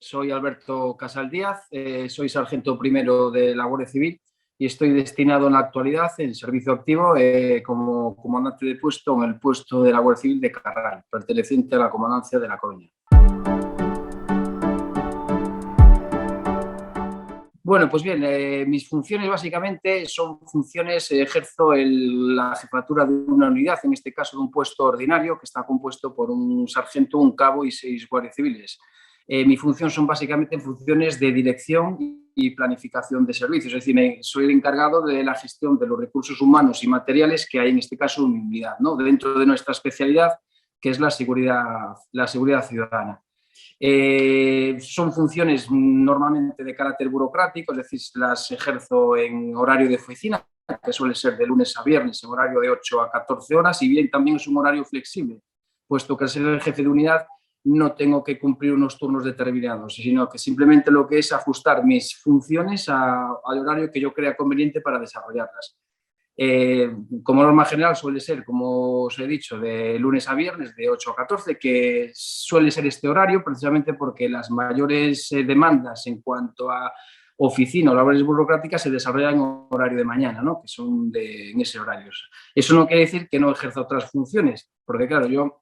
soy Alberto Casal Díaz, soy sargento primero de la Guardia Civil y estoy destinado en la actualidad en servicio activo como comandante de puesto en el puesto de la Guardia Civil de Carral, perteneciente a la Comandancia de La Coruña. Bueno, pues bien, mis funciones básicamente son funciones, ejerzo la jefatura de una unidad, en este caso de un puesto ordinario que está compuesto por un sargento, un cabo y 6 guardias civiles. Mi función son básicamente funciones de dirección y planificación de servicios, es decir, soy el encargado de la gestión de los recursos humanos y materiales que hay en este caso en mi unidad, ¿no? Dentro de nuestra especialidad, que es la seguridad ciudadana. Son funciones normalmente de carácter burocrático, es decir, las ejerzo en horario de oficina, que suele ser de lunes a viernes, en horario de 8 a 14 horas, y bien también es un horario flexible, puesto que al ser el jefe de unidad no tengo que cumplir unos turnos determinados, sino que simplemente lo que es ajustar mis funciones al horario que yo crea conveniente para desarrollarlas. Como norma general suele ser, como os he dicho, de lunes a viernes de 8 a 14, que suele ser este horario precisamente porque las mayores demandas en cuanto a oficina o labores burocráticas se desarrollan en horario de mañana, ¿no? Que son en ese horario. Eso no quiere decir que no ejerza otras funciones, porque claro, yo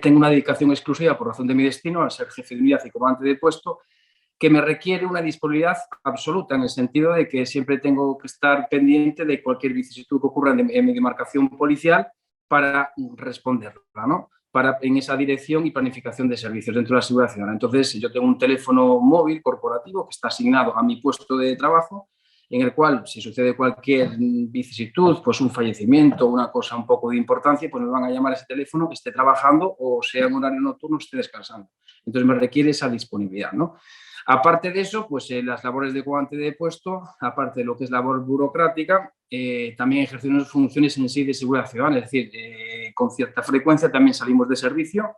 tengo una dedicación exclusiva por razón de mi destino, al ser jefe de unidad y comandante de puesto, que me requiere una disponibilidad absoluta, en el sentido de que siempre tengo que estar pendiente de cualquier vicisitud que ocurra en mi demarcación policial para responderla, ¿no? En esa dirección y planificación de servicios dentro de la seguridad ciudadana. Entonces, yo tengo un teléfono móvil corporativo que está asignado a mi puesto de trabajo, en el cual, si sucede cualquier vicisitud, pues un fallecimiento, una cosa un poco de importancia, pues me van a llamar a ese teléfono que esté trabajando o sea en horario nocturno esté descansando. Entonces, me requiere esa disponibilidad, ¿no? Aparte de eso, pues las labores de comandante de puesto, aparte de lo que es labor burocrática, también ejercemos funciones en sí de seguridad ciudadana, es decir, con cierta frecuencia también salimos de servicio,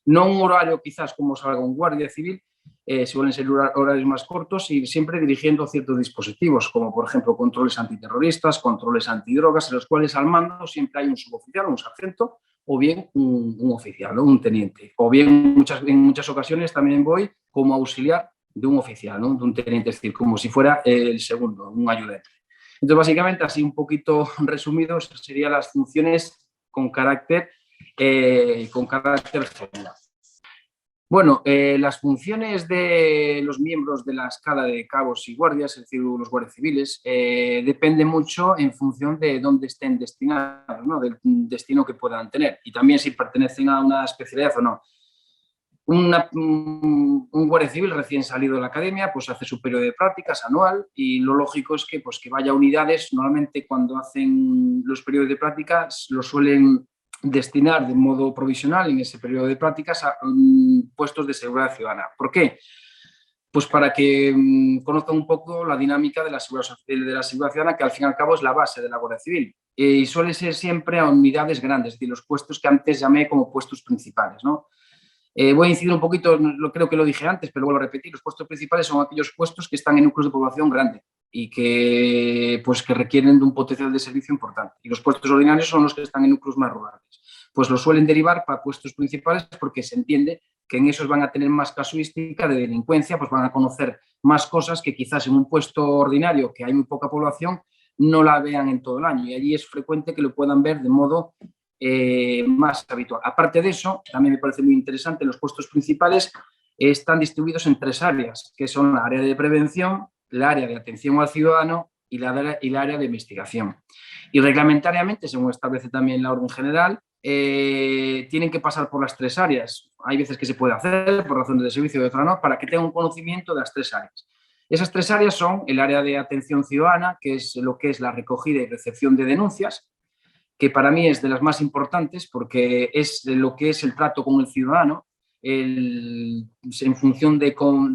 no un horario quizás como salga un guardia civil, suelen ser horarios más cortos y siempre dirigiendo ciertos dispositivos, como por ejemplo controles antiterroristas, controles antidrogas, en los cuales al mando siempre hay un suboficial, un sargento, o bien un oficial, ¿no? Un teniente, o bien en muchas ocasiones también voy como auxiliar de un oficial, ¿no? De un teniente, es decir, como si fuera el segundo, un ayudante. Entonces, básicamente, así un poquito resumido, serían las funciones con carácter general. Bueno, las funciones de los miembros de la escala de cabos y guardias, es decir, los guardias civiles, depende mucho en función de dónde estén destinados, ¿no? Del destino que puedan tener y también si pertenecen a una especialidad o no. Un guardia civil recién salido de la academia pues hace su periodo de prácticas anual y lo lógico es que, pues, que vaya a unidades. Normalmente cuando hacen los periodos de prácticas lo suelen destinar de modo provisional en ese periodo de prácticas a puestos de seguridad ciudadana. ¿Por qué? Pues para que conozcan un poco la dinámica de la seguridad ciudadana, que al fin y al cabo es la base de la Guardia Civil. Y suele ser siempre a unidades grandes, es decir, los puestos que antes llamé como puestos principales, ¿no? Voy a incidir un poquito, creo que lo dije antes, pero vuelvo a repetir, los puestos principales son aquellos puestos que están en núcleos de población grande y que requieren de un potencial de servicio importante. Y los puestos ordinarios son los que están en núcleos más rurales. Pues los suelen derivar para puestos principales porque se entiende que en esos van a tener más casuística de delincuencia, pues van a conocer más cosas que quizás en un puesto ordinario, que hay muy poca población, no la vean en todo el año. Y allí es frecuente que lo puedan ver de modo más habitual. Aparte de eso, también me parece muy interesante, los puestos principales están distribuidos en 3 áreas, que son la área de prevención, la área de atención al ciudadano y la área de investigación. Y reglamentariamente, según establece también la orden general, tienen que pasar por las 3 áreas. Hay veces que se puede hacer por razones de servicio y otras no, para que tengan un conocimiento de las 3 áreas. Esas 3 áreas son el área de atención ciudadana, que es lo que es la recogida y recepción de denuncias, que para mí es de las más importantes porque es lo que es el trato con el ciudadano, en función de cómo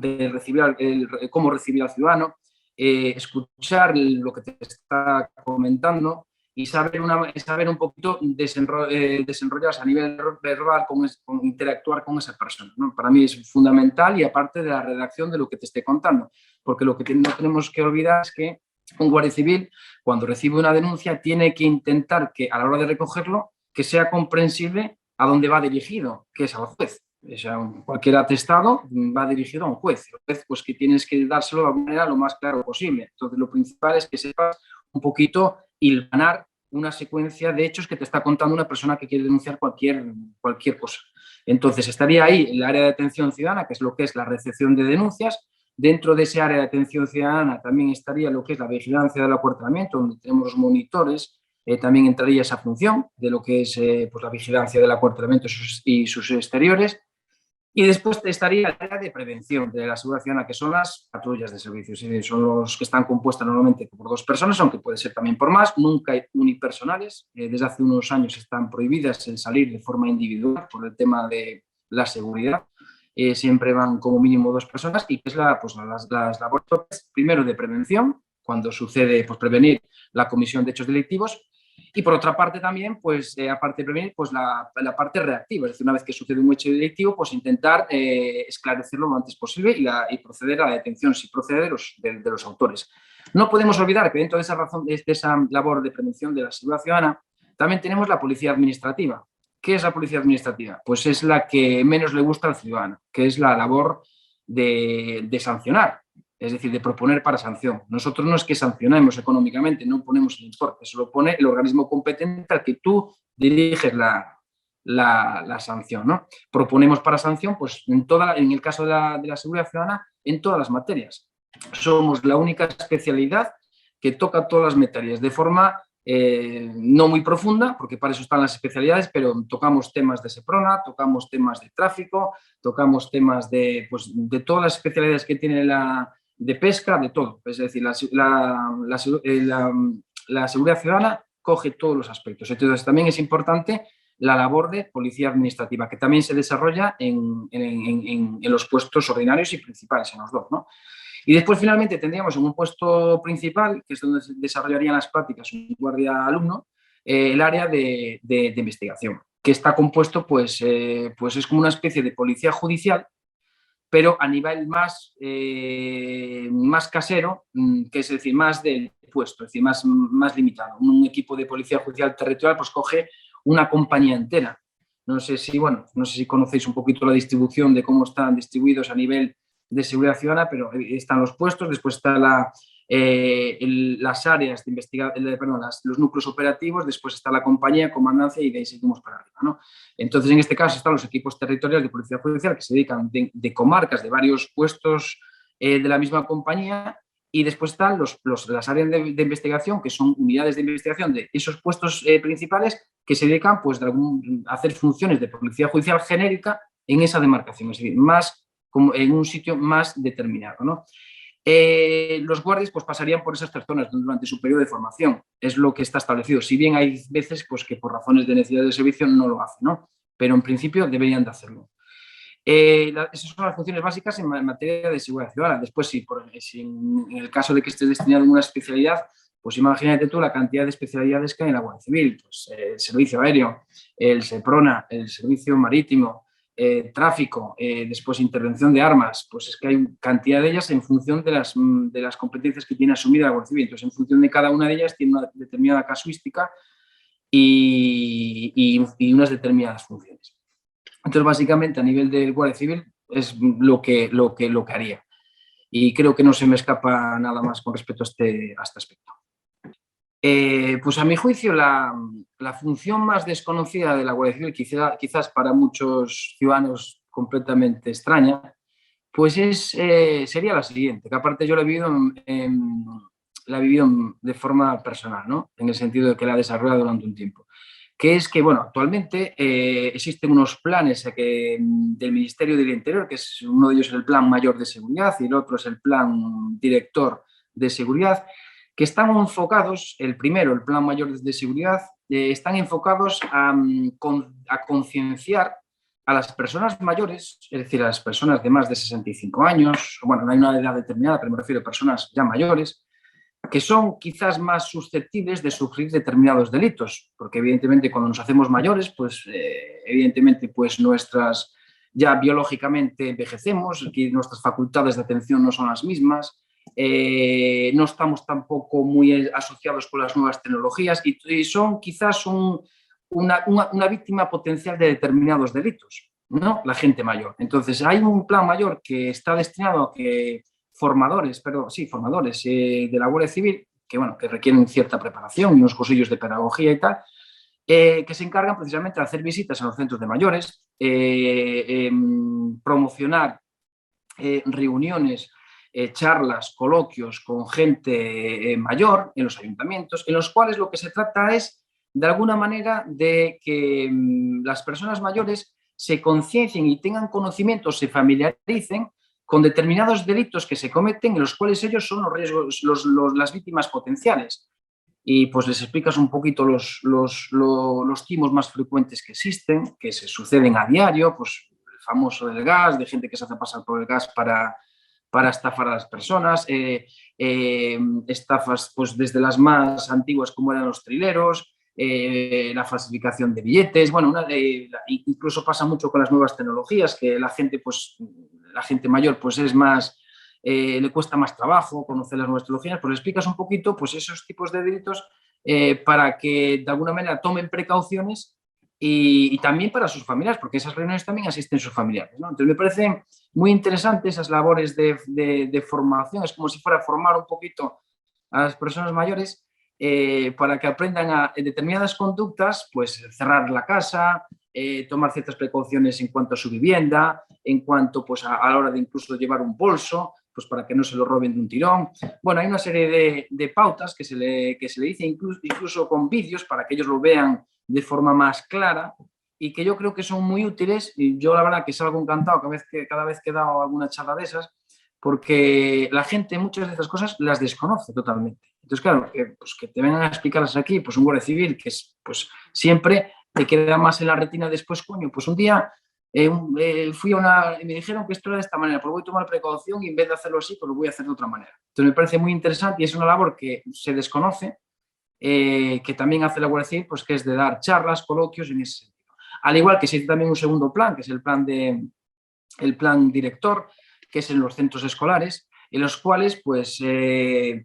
recibir al ciudadano, escuchar lo que te está comentando y saber un poquito desenrollarse a nivel verbal, interactuar con esa persona, ¿no? Para mí es fundamental, y aparte de la redacción de lo que te esté contando, porque lo que no tenemos que olvidar es que un guardia civil, cuando recibe una denuncia, tiene que intentar que a la hora de recogerlo, que sea comprensible a dónde va dirigido, que es al juez. O sea, cualquier atestado va dirigido a un juez. El juez, pues que tienes que dárselo de alguna manera lo más claro posible. Entonces, lo principal es que sepas un poquito hilvanar una secuencia de hechos que te está contando una persona que quiere denunciar cualquier cosa. Entonces, estaría ahí el área de atención ciudadana, que es lo que es la recepción de denuncias. Dentro de ese área de atención ciudadana también estaría lo que es la vigilancia del acuartelamiento, donde tenemos los monitores. También entraría esa función de lo que es pues la vigilancia del acuartelamiento y sus exteriores. Y después estaría el área de prevención de la seguridad ciudadana, que son las patrullas de servicios. Son los que están compuestas normalmente por 2 personas, aunque puede ser también por más. Nunca hay unipersonales. Desde hace unos años están prohibidas el salir de forma individual por el tema de la seguridad. Siempre van como mínimo 2 personas y que es las labores primero de prevención, cuando sucede, pues prevenir la comisión de hechos delictivos. Y por otra parte también, pues aparte de prevenir, pues la parte reactiva, es decir, una vez que sucede un hecho delictivo, pues intentar esclarecerlo lo antes posible y proceder a la detención, si procede, de los autores. No podemos olvidar que dentro de esa labor de prevención de la seguridad ciudadana, también tenemos la policía administrativa. ¿Qué es la policía administrativa? Pues es la que menos le gusta al ciudadano, que es la labor de sancionar. Es decir, de proponer para sanción. Nosotros no es que sancionemos económicamente, no ponemos el importe, eso lo pone el organismo competente al que tú diriges la sanción, ¿no? Proponemos para sanción, pues en el caso de la seguridad ciudadana, en todas las materias. Somos la única especialidad que toca todas las materias de forma no muy profunda, porque para eso están las especialidades, pero tocamos temas de SEPRONA, tocamos temas de tráfico, tocamos temas de todas las especialidades que tiene de pesca, de todo. Es decir, la seguridad ciudadana coge todos los aspectos. Entonces, también es importante la labor de policía administrativa, que también se desarrolla en los puestos ordinarios y principales, en los 2, ¿no? Y después, finalmente, tendríamos en un puesto principal, que es donde se desarrollarían las prácticas un guardia alumno, el área de investigación, que está compuesto, pues es como una especie de policía judicial, pero a nivel más casero, que es decir, más del puesto, es decir, más limitado. Un equipo de policía judicial territorial pues coge una compañía entera. No sé si conocéis un poquito la distribución de cómo están distribuidos a nivel de seguridad ciudadana, pero están los puestos, después está las áreas de investigación, los núcleos operativos, después está la compañía, comandancia y de ahí seguimos para arriba, ¿no? Entonces, en este caso están los equipos territoriales de policía judicial que se dedican de comarcas, de varios puestos de la misma compañía, y después están las áreas de investigación, que son unidades de investigación de esos puestos principales que se dedican pues, a hacer funciones de policía judicial genérica en esa demarcación, es decir, más como en un sitio más determinado, ¿no? Los guardias pues, pasarían por esas 3 zonas durante su periodo de formación, es lo que está establecido, si bien hay veces pues, que por razones de necesidad de servicio no lo hacen, ¿no? Pero en principio deberían de hacerlo. Esas son las funciones básicas en materia de seguridad ciudadana. Después, si en el caso de que estés destinado a una especialidad, pues imagínate tú la cantidad de especialidades que hay en la Guardia Civil, pues el servicio aéreo, el SEPRONA, el servicio marítimo, tráfico, después intervención de armas, pues es que hay cantidad de ellas en función de las competencias que tiene asumida la Guardia Civil. Entonces, en función de cada una de ellas tiene una determinada casuística y unas determinadas funciones. Entonces, básicamente, a nivel del Guardia Civil es lo que haría. Y creo que no se me escapa nada más con respecto a este aspecto. Pues a mi juicio, la función más desconocida de la Guardia Civil, quizás para muchos ciudadanos completamente extraña, pues sería la siguiente, que aparte yo la he vivido de forma personal, ¿no? En el sentido de que la he desarrollado durante un tiempo. Que es que, bueno, actualmente existen unos planes del Ministerio del Interior, que es uno de ellos es el Plan Mayor de Seguridad y el otro es el Plan Director de Seguridad, que están enfocados, el primero, el Plan Mayor de Seguridad, están enfocados a concienciar a las personas mayores, es decir, a las personas de más de 65 años, bueno, no hay una edad determinada, pero me refiero a personas ya mayores, que son quizás más susceptibles de sufrir determinados delitos, porque evidentemente cuando nos hacemos mayores, pues evidentemente pues ya biológicamente envejecemos, aquí nuestras facultades de atención no son las mismas, no estamos tampoco muy asociados con las nuevas tecnologías y son quizás una víctima potencial de determinados delitos. no la gente mayor. Entonces, hay un plan mayor que está destinado a que formadores de la Guardia Civil, que, bueno, que requieren cierta preparación y unos cursillos de pedagogía y tal, que se encargan precisamente de hacer visitas a los centros de mayores, promocionar reuniones, charlas, coloquios con gente mayor en los ayuntamientos, en los cuales lo que se trata es, de alguna manera, de que las personas mayores se conciencien y tengan conocimiento, se familiaricen con determinados delitos que se cometen, en los cuales ellos son los riesgos, las víctimas potenciales. Y pues les explicas un poquito los timos más frecuentes que existen, que se suceden a diario, pues el famoso del gas, de gente que se hace pasar por el gas para estafar a las personas, estafas pues desde las más antiguas como eran los trileros, la falsificación de billetes, bueno, incluso pasa mucho con las nuevas tecnologías, que la gente mayor pues es más, le cuesta más trabajo conocer las nuevas tecnologías, pues le explicas un poquito pues esos tipos de delitos para que de alguna manera tomen precauciones y también para sus familiares, porque esas reuniones también asisten sus familiares, ¿no? Entonces me parecen muy interesantes esas labores de formación, es como si fuera formar un poquito a las personas mayores para que aprendan a determinadas conductas, pues cerrar la casa, tomar ciertas precauciones en cuanto a su vivienda, en cuanto pues a la hora de incluso llevar un bolso, pues para que no se lo roben de un tirón. Bueno, hay una serie de pautas que se le dice incluso con vídeos para que ellos lo vean de forma más clara y que yo creo que son muy útiles y yo la verdad que salgo encantado cada vez que he dado alguna charla de esas porque la gente muchas de esas cosas las desconoce totalmente. Entonces, claro, pues que te vengan a explicarlas aquí, pues un guardia civil que es, pues siempre te queda más en la retina después, coño, pues un día fui me dijeron que esto era de esta manera, pues voy a tomar precaución y en vez de hacerlo así, pues lo voy a hacer de otra manera. Entonces me parece muy interesante y es una labor que se desconoce, que también hace la Guardia Civil, pues que es de dar charlas, coloquios en ese sentido. Al igual que existe también un segundo plan, que es el plan director, que es en los centros escolares, en los cuales, pues,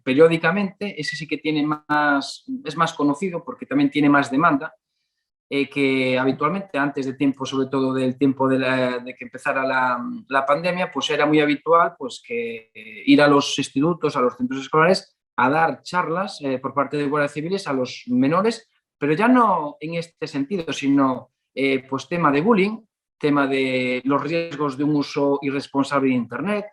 periódicamente, ese sí que es más conocido porque también tiene más demanda, que habitualmente antes de tiempo, sobre todo del tiempo de que empezara la pandemia, pues era muy habitual pues, que ir a los institutos, a los centros escolares, a dar charlas por parte de guardias civiles a los menores, pero ya no en este sentido, sino pues tema de bullying, tema de los riesgos de un uso irresponsable de Internet,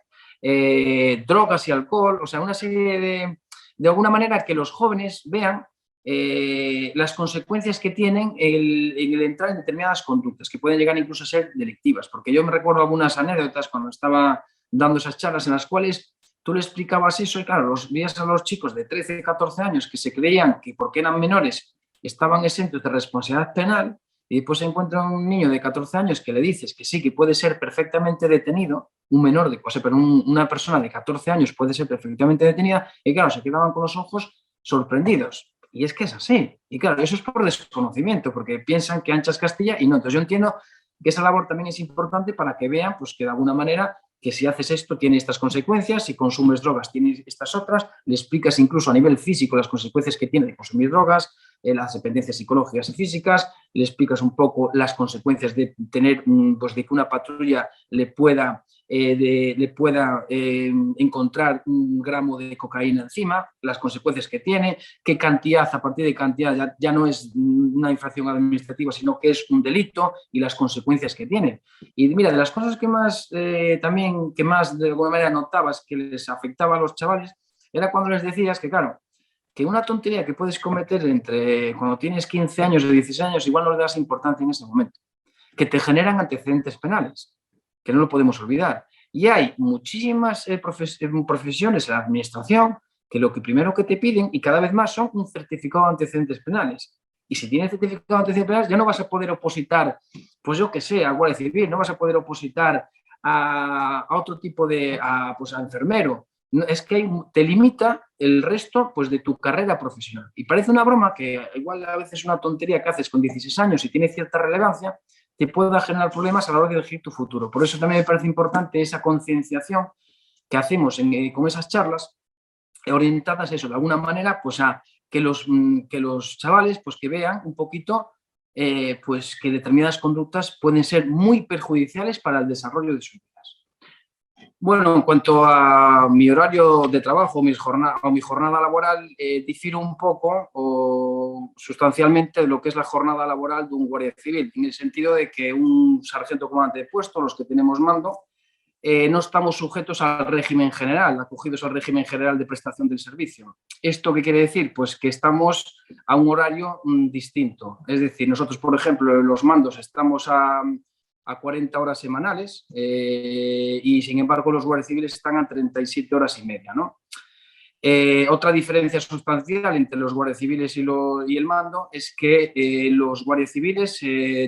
drogas y alcohol, o sea, una serie de alguna manera que los jóvenes vean las consecuencias que tienen el entrar en determinadas conductas, que pueden llegar incluso a ser delictivas. Porque yo me recuerdo algunas anécdotas cuando estaba dando esas charlas en las cuales tú le explicabas eso y claro, los veías a los chicos de 13, 14 años que se creían que porque eran menores estaban exentos de responsabilidad penal y después se encuentra un niño de 14 años que le dices que sí, que puede ser perfectamente detenido, un menor de, o sea, pero una persona de 14 años puede ser perfectamente detenida y claro, se quedaban con los ojos sorprendidos. Y es que es así. Y claro, eso es por desconocimiento, porque piensan que ancha es Castilla y no. Entonces yo entiendo que esa labor también es importante para que vean pues, que de alguna manera que si haces esto tiene estas consecuencias, si consumes drogas tiene estas otras, le explicas incluso a nivel físico las consecuencias que tiene de consumir drogas, las dependencias psicológicas y físicas, le explicas un poco las consecuencias de tener, pues de que una patrulla le pueda encontrar un gramo de cocaína encima, las consecuencias que tiene, qué cantidad, a partir de cantidad ya no es una infracción administrativa, sino que es un delito y las consecuencias que tiene. Y mira, de las cosas que más también, que más de alguna manera notabas que les afectaba a los chavales, era cuando les decías que, claro, que una tontería que puedes cometer entre cuando tienes 15 años o 16 años, igual no le das importancia en ese momento, que te generan antecedentes penales, que no lo podemos olvidar. Y hay muchísimas profesiones en la administración que lo que primero que te piden, y cada vez más, son un certificado de antecedentes penales. Y si tienes certificado de antecedentes penales, ya no vas a poder opositar, pues yo que sé, a Guardia Civil, no vas a poder opositar a otro tipo pues a enfermero. Es que te limita el resto pues, de tu carrera profesional. Y parece una broma que igual a veces es una tontería que haces con 16 años y tiene cierta relevancia, te pueda generar problemas a la hora de elegir tu futuro. Por eso también me parece importante esa concienciación que hacemos con esas charlas, orientadas a eso, de alguna manera, pues a que los chavales pues que vean un poquito pues que determinadas conductas pueden ser muy perjudiciales para el desarrollo de sus vidas. Bueno, en cuanto a mi horario de trabajo mi jornada laboral, difiero un poco o sustancialmente de lo que es la jornada laboral de un guardia civil, en el sentido de que un sargento comandante de puesto, los que tenemos mando, no estamos sujetos al régimen general, acogidos al régimen general de prestación del servicio. ¿Esto qué quiere decir? Pues que estamos a un horario distinto. Es decir, nosotros, por ejemplo, en los mandos estamos a 40 horas semanales y, sin embargo, los guardias civiles están a 37 horas y media, ¿no? Otra diferencia sustancial entre los guardias civiles y el mando es que los guardias civiles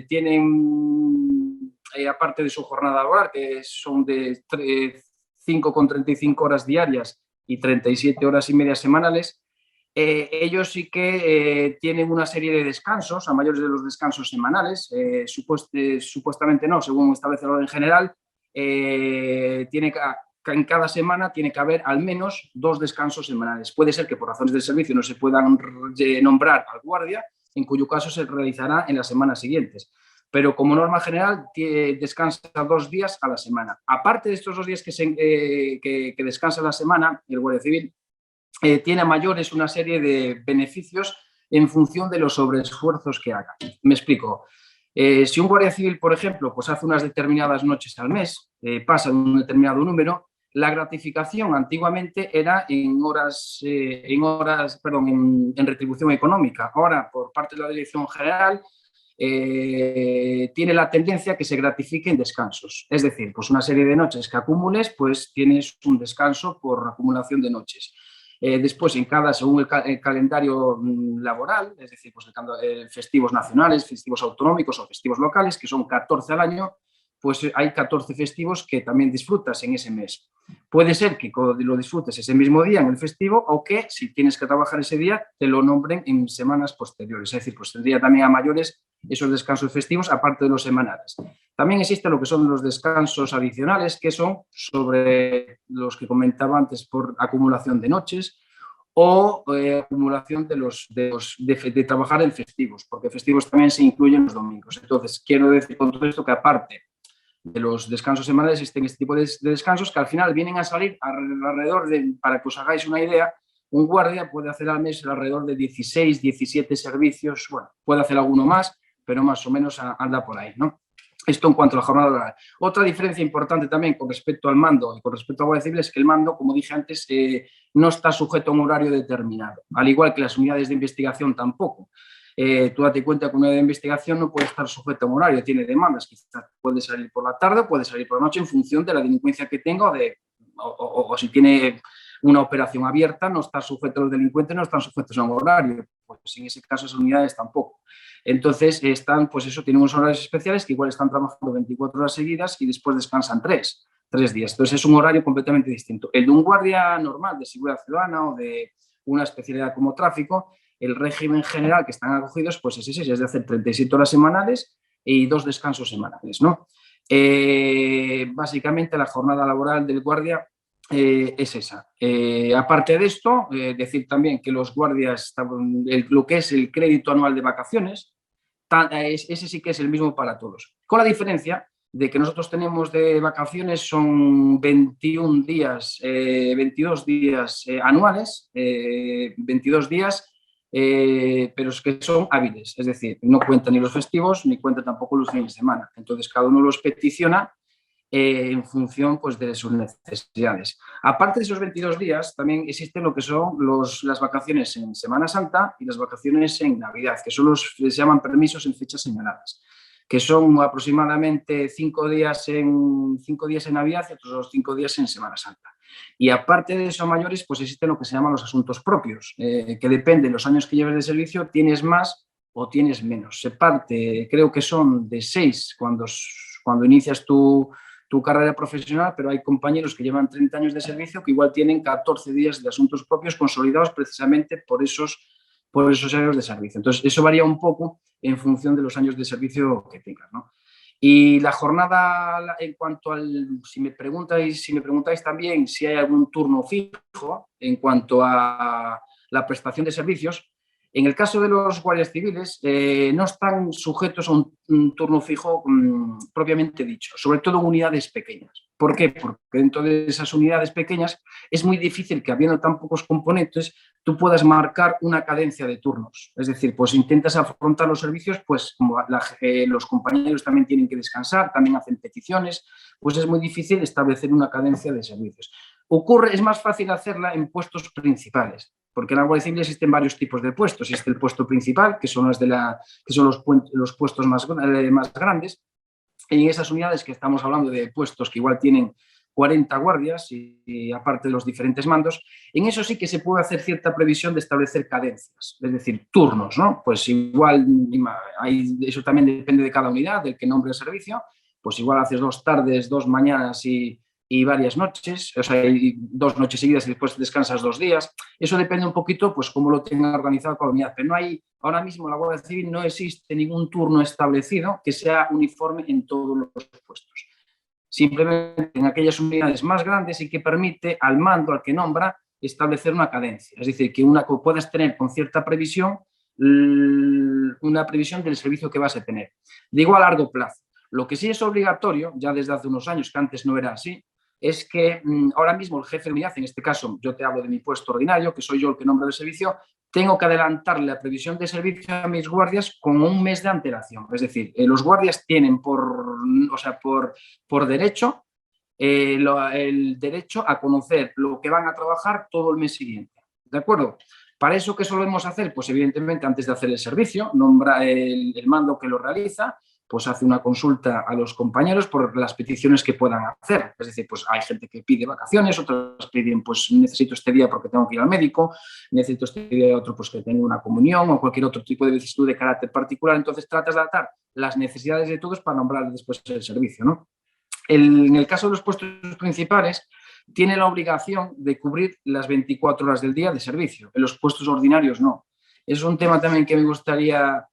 tienen, aparte de su jornada laboral, que son de 5,35 horas diarias y 37 horas y media semanales, ellos sí que tienen una serie de descansos, a mayores de los descansos semanales, supuestamente no, según establece el orden general, en cada semana tiene que haber al menos 2 descansos semanales. Puede ser que por razones de servicio no se puedan nombrar al guardia, en cuyo caso se realizará en las semanas siguientes. Pero como norma general descansa 2 días a la semana. Aparte de estos 2 días que descansa a la semana, el guardia civil tiene a mayores una serie de beneficios en función de los sobreesfuerzos que haga. Me explico. Si un guardia civil, por ejemplo, pues hace unas determinadas noches al mes, pasa un determinado número, la gratificación antiguamente era en retribución económica. Ahora, por parte de la Dirección General, tiene la tendencia a que se gratifique en descansos. Es decir, pues una serie de noches que acumules, pues tienes un descanso por acumulación de noches. Después, según el calendario laboral, es decir, pues festivos nacionales, festivos autonómicos o festivos locales, que son 14 al año, pues hay 14 festivos que también disfrutas en ese mes. Puede ser que lo disfrutes ese mismo día en el festivo o que, si tienes que trabajar ese día, te lo nombren en semanas posteriores. Es decir, pues tendría también a mayores esos descansos festivos, aparte de los semanales. También existe lo que son los descansos adicionales, que son sobre los que comentaba antes por acumulación de noches o acumulación de trabajar en festivos, porque festivos también se incluyen los domingos. Entonces, quiero decir con todo esto que, aparte de los descansos semanales, existen este tipo de descansos que al final vienen a salir alrededor de, para que os hagáis una idea, un guardia puede hacer al mes alrededor de 16, 17 servicios, bueno, puede hacer alguno más, pero más o menos anda por ahí, ¿no? Esto en cuanto a la jornada laboral. Otra diferencia importante también con respecto al mando y con respecto a la Guardia Civil es que el mando, como dije antes, no está sujeto a un horario determinado, al igual que las unidades de investigación tampoco. Tú date cuenta que una unidad de investigación no puede estar sujeta a un horario, tiene demandas, quizás puede salir por la tarde o puede salir por la noche en función de la delincuencia que tenga o si tiene una operación abierta, no está sujeto a los delincuentes, no están sujetos a un horario, pues en ese caso esas unidades tampoco. Entonces tienen unos horarios especiales que igual están trabajando 24 horas seguidas y después descansan 3 días. Entonces es un horario completamente distinto. El de un guardia normal de seguridad ciudadana o de una especialidad como tráfico, el régimen general que están acogidos, pues es ese, es de hacer 37 horas semanales y 2 descansos semanales, ¿no? Básicamente la jornada laboral del guardia es esa. Aparte de esto, decir también que los guardias, lo que es el crédito anual de vacaciones, ese sí que es el mismo para todos, con la diferencia de que nosotros tenemos de vacaciones son 21 días, 22 días anuales, 22 días, pero es que son hábiles, es decir, no cuentan ni los festivos ni cuentan tampoco los fines de semana. Entonces, cada uno los peticiona en función, pues, de sus necesidades. Aparte de esos 22 días, también existen lo que son las vacaciones en Semana Santa y las vacaciones en Navidad, que son se llaman permisos en fechas señaladas, que son aproximadamente 5 días en Navidad y otros 5 días en Semana Santa. Y aparte de eso, mayores, pues existen lo que se llaman los asuntos propios, que depende de los años que lleves de servicio, tienes más o tienes menos. Se parte, creo que son de 6 cuando inicias tu carrera profesional, pero hay compañeros que llevan 30 años de servicio que igual tienen 14 días de asuntos propios consolidados precisamente por esos años de servicio. Entonces, eso varía un poco en función de los años de servicio que tengas, ¿no? Y la jornada, en cuanto si me preguntáis también si hay algún turno fijo en cuanto a la prestación de servicios, En el caso de los guardias civiles, no están sujetos a un turno fijo propiamente dicho, sobre todo en unidades pequeñas. ¿Por qué? Porque dentro de esas unidades pequeñas es muy difícil que, habiendo tan pocos componentes, tú puedas marcar una cadencia de turnos. Es decir, pues intentas afrontar los servicios, pues como los compañeros también tienen que descansar, también hacen peticiones, pues es muy difícil establecer una cadencia de servicios. Es más fácil hacerla en puestos principales, porque en la Guardia Civil existen varios tipos de puestos. Existe el puesto principal, que son los puestos más grandes. En esas unidades que estamos hablando de puestos que igual tienen 40 guardias y aparte de los diferentes mandos, en eso sí que se puede hacer cierta previsión de establecer cadencias, es decir, turnos, ¿no? Pues igual, eso también depende de cada unidad, del que nombre el servicio, pues igual haces 2 tardes, 2 mañanas y varias noches, o sea, 2 noches seguidas y después descansas 2 días. Eso depende un poquito, pues, cómo lo tenga organizado cada unidad. Pero no hay, ahora mismo en la Guardia Civil no existe ningún turno establecido que sea uniforme en todos los puestos. Simplemente en aquellas unidades más grandes y que permite al mando, al que nombra, establecer una cadencia. Es decir, que puedas tener con cierta previsión una previsión del servicio que vas a tener. Digo a largo plazo. Lo que sí es obligatorio, ya desde hace unos años, que antes no era así, es que ahora mismo el jefe de unidad, en este caso yo te hablo de mi puesto ordinario, que soy yo el que nombra el servicio, tengo que adelantarle la previsión de servicio a mis guardias con un mes de antelación. Es decir, los guardias tienen por derecho el derecho a conocer lo que van a trabajar todo el mes siguiente. ¿De acuerdo? ¿Para eso qué solemos hacer? Pues evidentemente antes de hacer el servicio, nombra el mando que lo realiza, pues hace una consulta a los compañeros por las peticiones que puedan hacer. Es decir, pues hay gente que pide vacaciones, otros piden, pues necesito este día porque tengo que ir al médico, necesito este día otro pues que tengo una comunión o cualquier otro tipo de vicisitud de carácter particular. Entonces tratas de adaptar las necesidades de todos para nombrar después el servicio, ¿no? En el caso de los puestos principales, tiene la obligación de cubrir las 24 horas del día de servicio. En los puestos ordinarios no. Es un tema también que me gustaría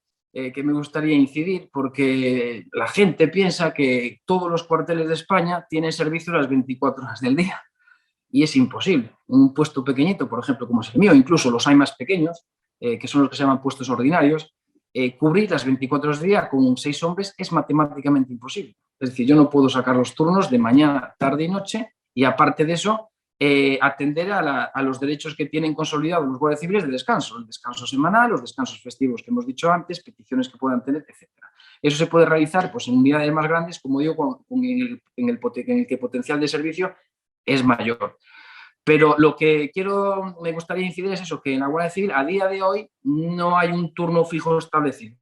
incidir, porque la gente piensa que todos los cuarteles de España tienen servicio las 24 horas del día y es imposible. Un puesto pequeñito, por ejemplo, como es el mío, incluso los hay más pequeños, que son los que se llaman puestos ordinarios, cubrir las 24 horas del día con 6 hombres es matemáticamente imposible. Es decir, yo no puedo sacar los turnos de mañana, tarde y noche y aparte de eso, atender a los derechos que tienen consolidados los guardias civiles de descanso, el descanso semanal, los descansos festivos que hemos dicho antes, peticiones que puedan tener, etc. Eso se puede realizar pues, en unidades más grandes, como digo, en el que el potencial de servicio es mayor. Pero lo que me gustaría incidir es eso, que en la Guardia Civil a día de hoy no hay un turno fijo establecido.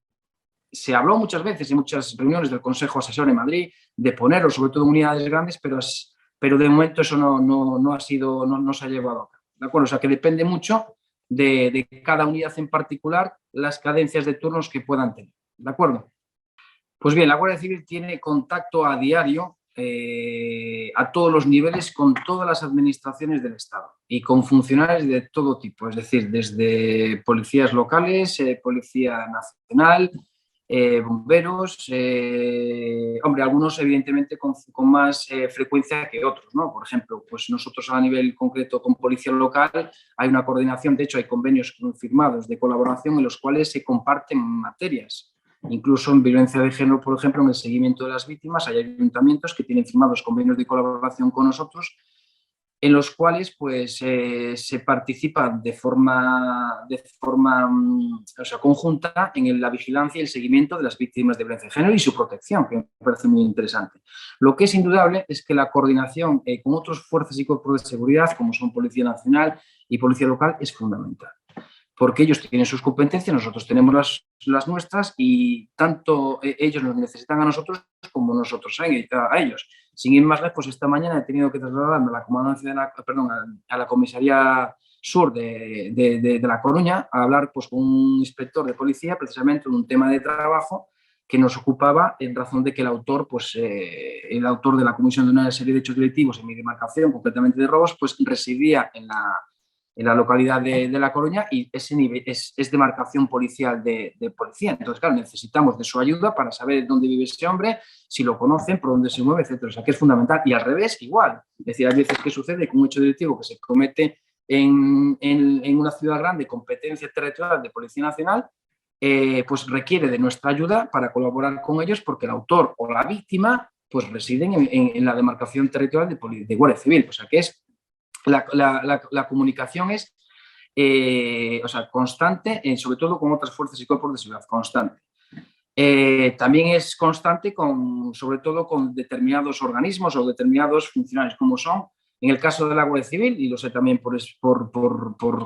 Se habló muchas veces en muchas reuniones del Consejo Asesor en Madrid de ponerlo, sobre todo en unidades grandes, pero de momento eso no se ha llevado a cabo. ¿De acuerdo? O sea que depende mucho de cada unidad en particular las cadencias de turnos que puedan tener. ¿De acuerdo? Pues bien, la Guardia Civil tiene contacto a diario a todos los niveles con todas las administraciones del Estado y con funcionarios de todo tipo, es decir, desde policías locales, Policía Nacional, bomberos, hombre, algunos evidentemente con más frecuencia que otros, ¿no? Por ejemplo, pues nosotros a nivel concreto con policía local hay una coordinación, de hecho hay convenios firmados de colaboración en los cuales se comparten materias. Incluso en violencia de género, por ejemplo, en el seguimiento de las víctimas, hay ayuntamientos que tienen firmados convenios de colaboración con nosotros en los cuales pues, se participa de forma conjunta en la vigilancia y el seguimiento de las víctimas de violencia de género y su protección, que me parece muy interesante. Lo que es indudable es que la coordinación con otras fuerzas y cuerpos de seguridad, como son Policía Nacional y Policía Local, es fundamental. Porque ellos tienen sus competencias, nosotros tenemos las nuestras y tanto ellos nos necesitan a nosotros como nosotros a ellos. Sin ir más lejos, pues esta mañana he tenido que trasladarme a la comandancia a la comisaría sur de La Coruña a hablar pues, con un inspector de policía precisamente de un tema de trabajo que nos ocupaba en razón de que el autor de la comisión de una serie de hechos delictivos en mi demarcación, concretamente de robos, pues residía en la localidad de La Coruña y ese nivel es demarcación policial de policía. Entonces, claro, necesitamos de su ayuda para saber dónde vive ese hombre, si lo conocen, por dónde se mueve, etc. O sea, que es fundamental. Y al revés, igual. Es decir, hay veces que sucede que un hecho delictivo que se comete en una ciudad grande, competencia territorial de Policía Nacional, pues requiere de nuestra ayuda para colaborar con ellos, porque el autor o la víctima pues residen en la demarcación territorial de Guardia Civil. O sea, que es la comunicación es o sea, constante, sobre todo con otras fuerzas y cuerpos de seguridad, constante. También es constante sobre todo con determinados organismos o determinados funcionarios, como son, en el caso de la Guardia Civil, y lo sé también por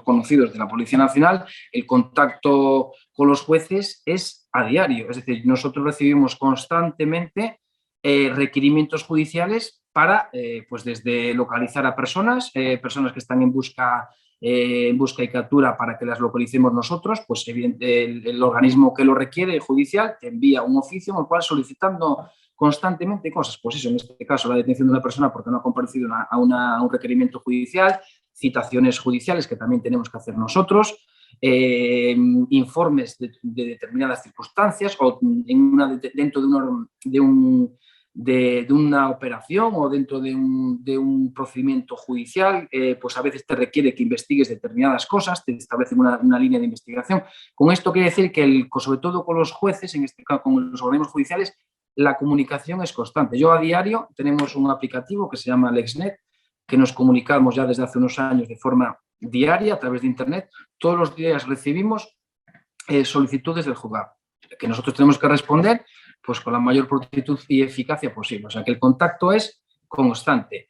conocidos de la Policía Nacional, el contacto con los jueces es a diario. Es decir, nosotros recibimos constantemente requerimientos judiciales para, pues desde localizar a personas que están en busca y captura para que las localicemos nosotros, pues el organismo que lo requiere, el judicial, te envía un oficio en el cual solicitando constantemente cosas, pues eso, en este caso la detención de una persona porque no ha comparecido a un requerimiento judicial, citaciones judiciales que también tenemos que hacer nosotros, informes de determinadas circunstancias o dentro de una operación o dentro de un procedimiento judicial, pues a veces te requiere que investigues determinadas cosas, te establecen una línea de investigación. Con esto quiere decir que, sobre todo con los jueces, en este caso con los organismos judiciales, la comunicación es constante. Yo a diario tenemos un aplicativo que se llama LexNet, que nos comunicamos ya desde hace unos años de forma diaria a través de Internet. Todos los días recibimos solicitudes del juzgado, que nosotros tenemos que responder pues con la mayor prontitud y eficacia posible. O sea, que el contacto es constante.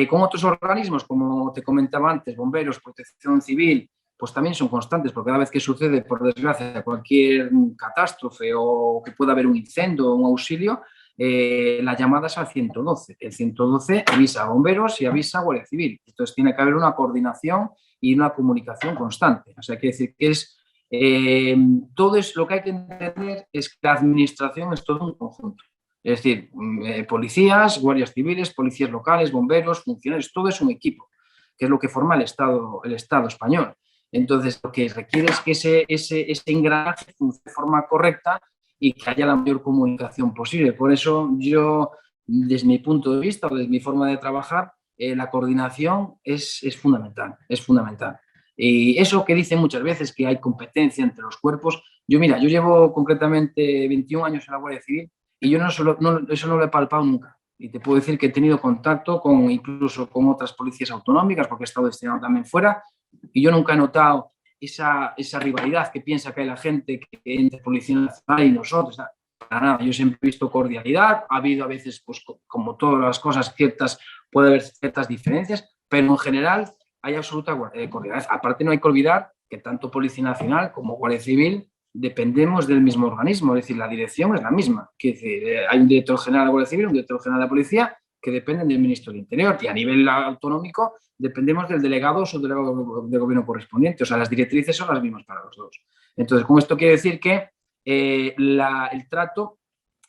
Con otros organismos, como te comentaba antes, bomberos, protección civil, pues también son constantes, porque cada vez que sucede, por desgracia, cualquier catástrofe o que pueda haber un incendio o un auxilio, la llamada es al 112. El 112 avisa a bomberos y avisa a Guardia Civil. Entonces tiene que haber una coordinación y una comunicación constante. O sea, quiere decir que todo es lo que hay que entender es que la administración es todo un conjunto. Es decir, policías, guardias civiles, policías locales, bomberos, funcionarios, todo es un equipo, que es lo que forma el Estado español. Entonces, lo que requiere es que ese engranaje funcione de forma correcta y que haya la mayor comunicación posible. Por eso yo, desde mi punto de vista o desde mi forma de trabajar, la coordinación es fundamental, es fundamental. Y eso que dicen muchas veces, que hay competencia entre los cuerpos, yo llevo concretamente 21 años en la Guardia Civil y yo eso no lo he palpado nunca. Y te puedo decir que he tenido contacto incluso con otras policías autonómicas, porque he estado destinado también fuera, y yo nunca he notado esa rivalidad que piensa que hay la gente que entre Policía Nacional y nosotros. Para nada, yo siempre he visto cordialidad, ha habido a veces, pues como todas las cosas, puede haber ciertas diferencias, pero en general hay absoluta cordialidad. Aparte, no hay que olvidar que tanto Policía Nacional como Guardia Civil dependemos del mismo organismo, es decir, la dirección es la misma. Es decir, hay un director general de Guardia Civil, un director general de Policía, que dependen del Ministro del Interior, y a nivel autonómico dependemos del delegado o subdelegado de gobierno correspondiente. O sea, las directrices son las mismas para los dos. Entonces, con esto quiere decir que el trato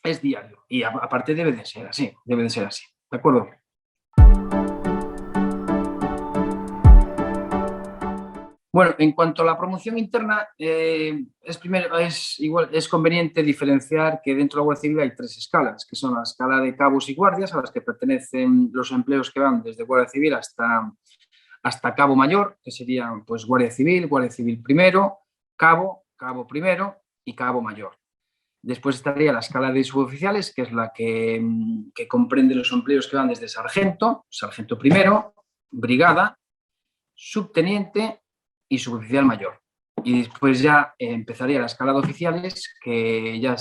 es diario y aparte debe de ser así, ¿de acuerdo? Bueno, en cuanto a la promoción interna, es conveniente diferenciar que dentro de la Guardia Civil hay tres escalas, que son la escala de cabos y guardias, a las que pertenecen los empleos que van desde Guardia Civil hasta cabo mayor, que serían pues Guardia Civil primero, cabo primero y cabo mayor. Después estaría la escala de suboficiales, que es la que comprende los empleos que van desde sargento primero, brigada, subteniente y suboficial mayor. Y después ya empezaría la escala de oficiales, que ya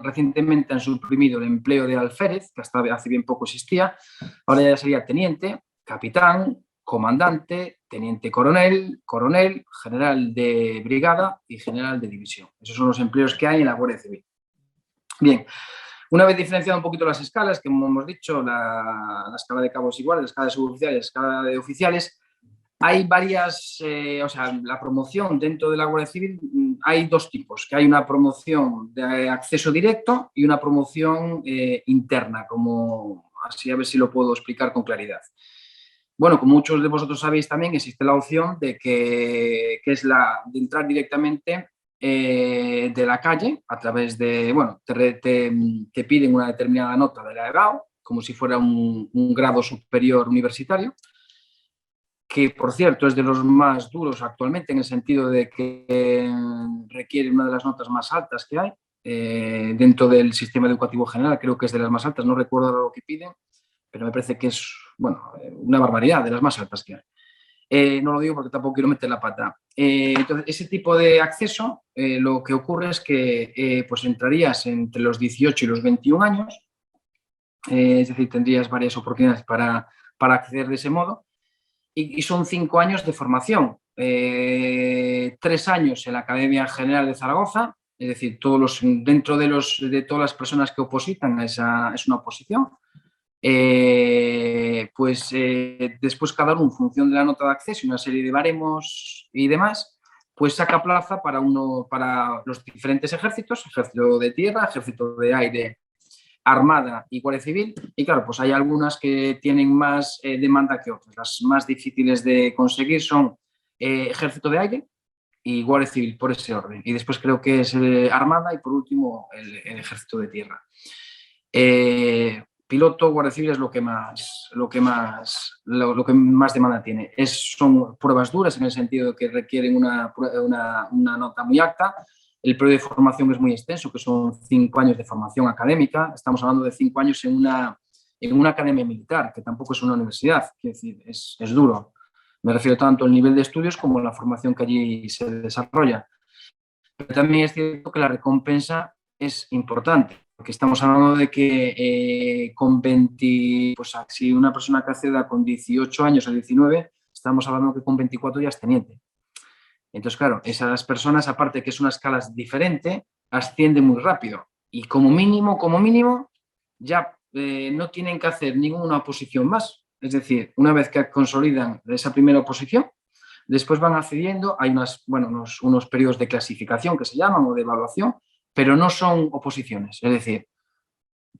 recientemente han suprimido el empleo de alférez, que hasta hace bien poco existía. Ahora ya sería teniente, capitán, comandante, teniente coronel, general de brigada y general de división. Esos son los empleos que hay en la Guardia Civil. Bien, una vez diferenciado un poquito las escalas, que como hemos dicho, la escala de cabos igual, la escala de suboficiales y la escala de oficiales, hay varias, la promoción dentro de la Guardia Civil hay dos tipos, que hay una promoción de acceso directo y una promoción interna, como así a ver si lo puedo explicar con claridad. Bueno, como muchos de vosotros sabéis también, existe la opción de que es de entrar directamente de la calle a través de, te piden una determinada nota de la EBAU, como si fuera un grado superior universitario. que por cierto es de los más duros actualmente en el sentido de que requiere una de las notas más altas que hay dentro del sistema educativo general, creo que es de las más altas, no recuerdo lo que piden, pero me parece que es, bueno, una barbaridad, de las más altas que hay. No lo digo porque tampoco quiero meter la pata. Entonces, ese tipo de acceso, lo que ocurre es que pues entrarías entre los 18 y los 21 años, es decir, tendrías varias oportunidades para acceder de ese modo, y son 5 años de formación. 3 años en la Academia General de Zaragoza, es decir, dentro de todas las personas que opositan, es una oposición. Después cada uno, en función de la nota de acceso y una serie de baremos y demás, pues saca plaza para los diferentes ejércitos, ejército de tierra, ejército de aire, Armada y Guardia Civil, y claro, pues hay algunas que tienen más demanda que otras. Las más difíciles de conseguir son Ejército de Aire y Guardia Civil, por ese orden. Y después creo que es Armada y por último el Ejército de Tierra. Piloto, Guardia Civil es lo que más demanda tiene. Son pruebas duras en el sentido de que requieren una nota muy alta. El periodo de formación es muy extenso, que son 5 años de formación académica. Estamos hablando de 5 años en una academia militar, que tampoco es una universidad. Quiero decir, es duro. Me refiero tanto al nivel de estudios como a la formación que allí se desarrolla. Pero también es cierto que la recompensa es importante, porque estamos hablando de que con 20, pues si una persona que acceda con 18 años a 19, estamos hablando que con 24 ya es teniente. Entonces, claro, esas personas, aparte que es una escala diferente, ascienden muy rápido. Y como mínimo, ya no tienen que hacer ninguna oposición más. Es decir, una vez que consolidan esa primera oposición, después van accediendo, hay unos periodos de clasificación que se llaman o de evaluación, pero no son oposiciones. Es decir,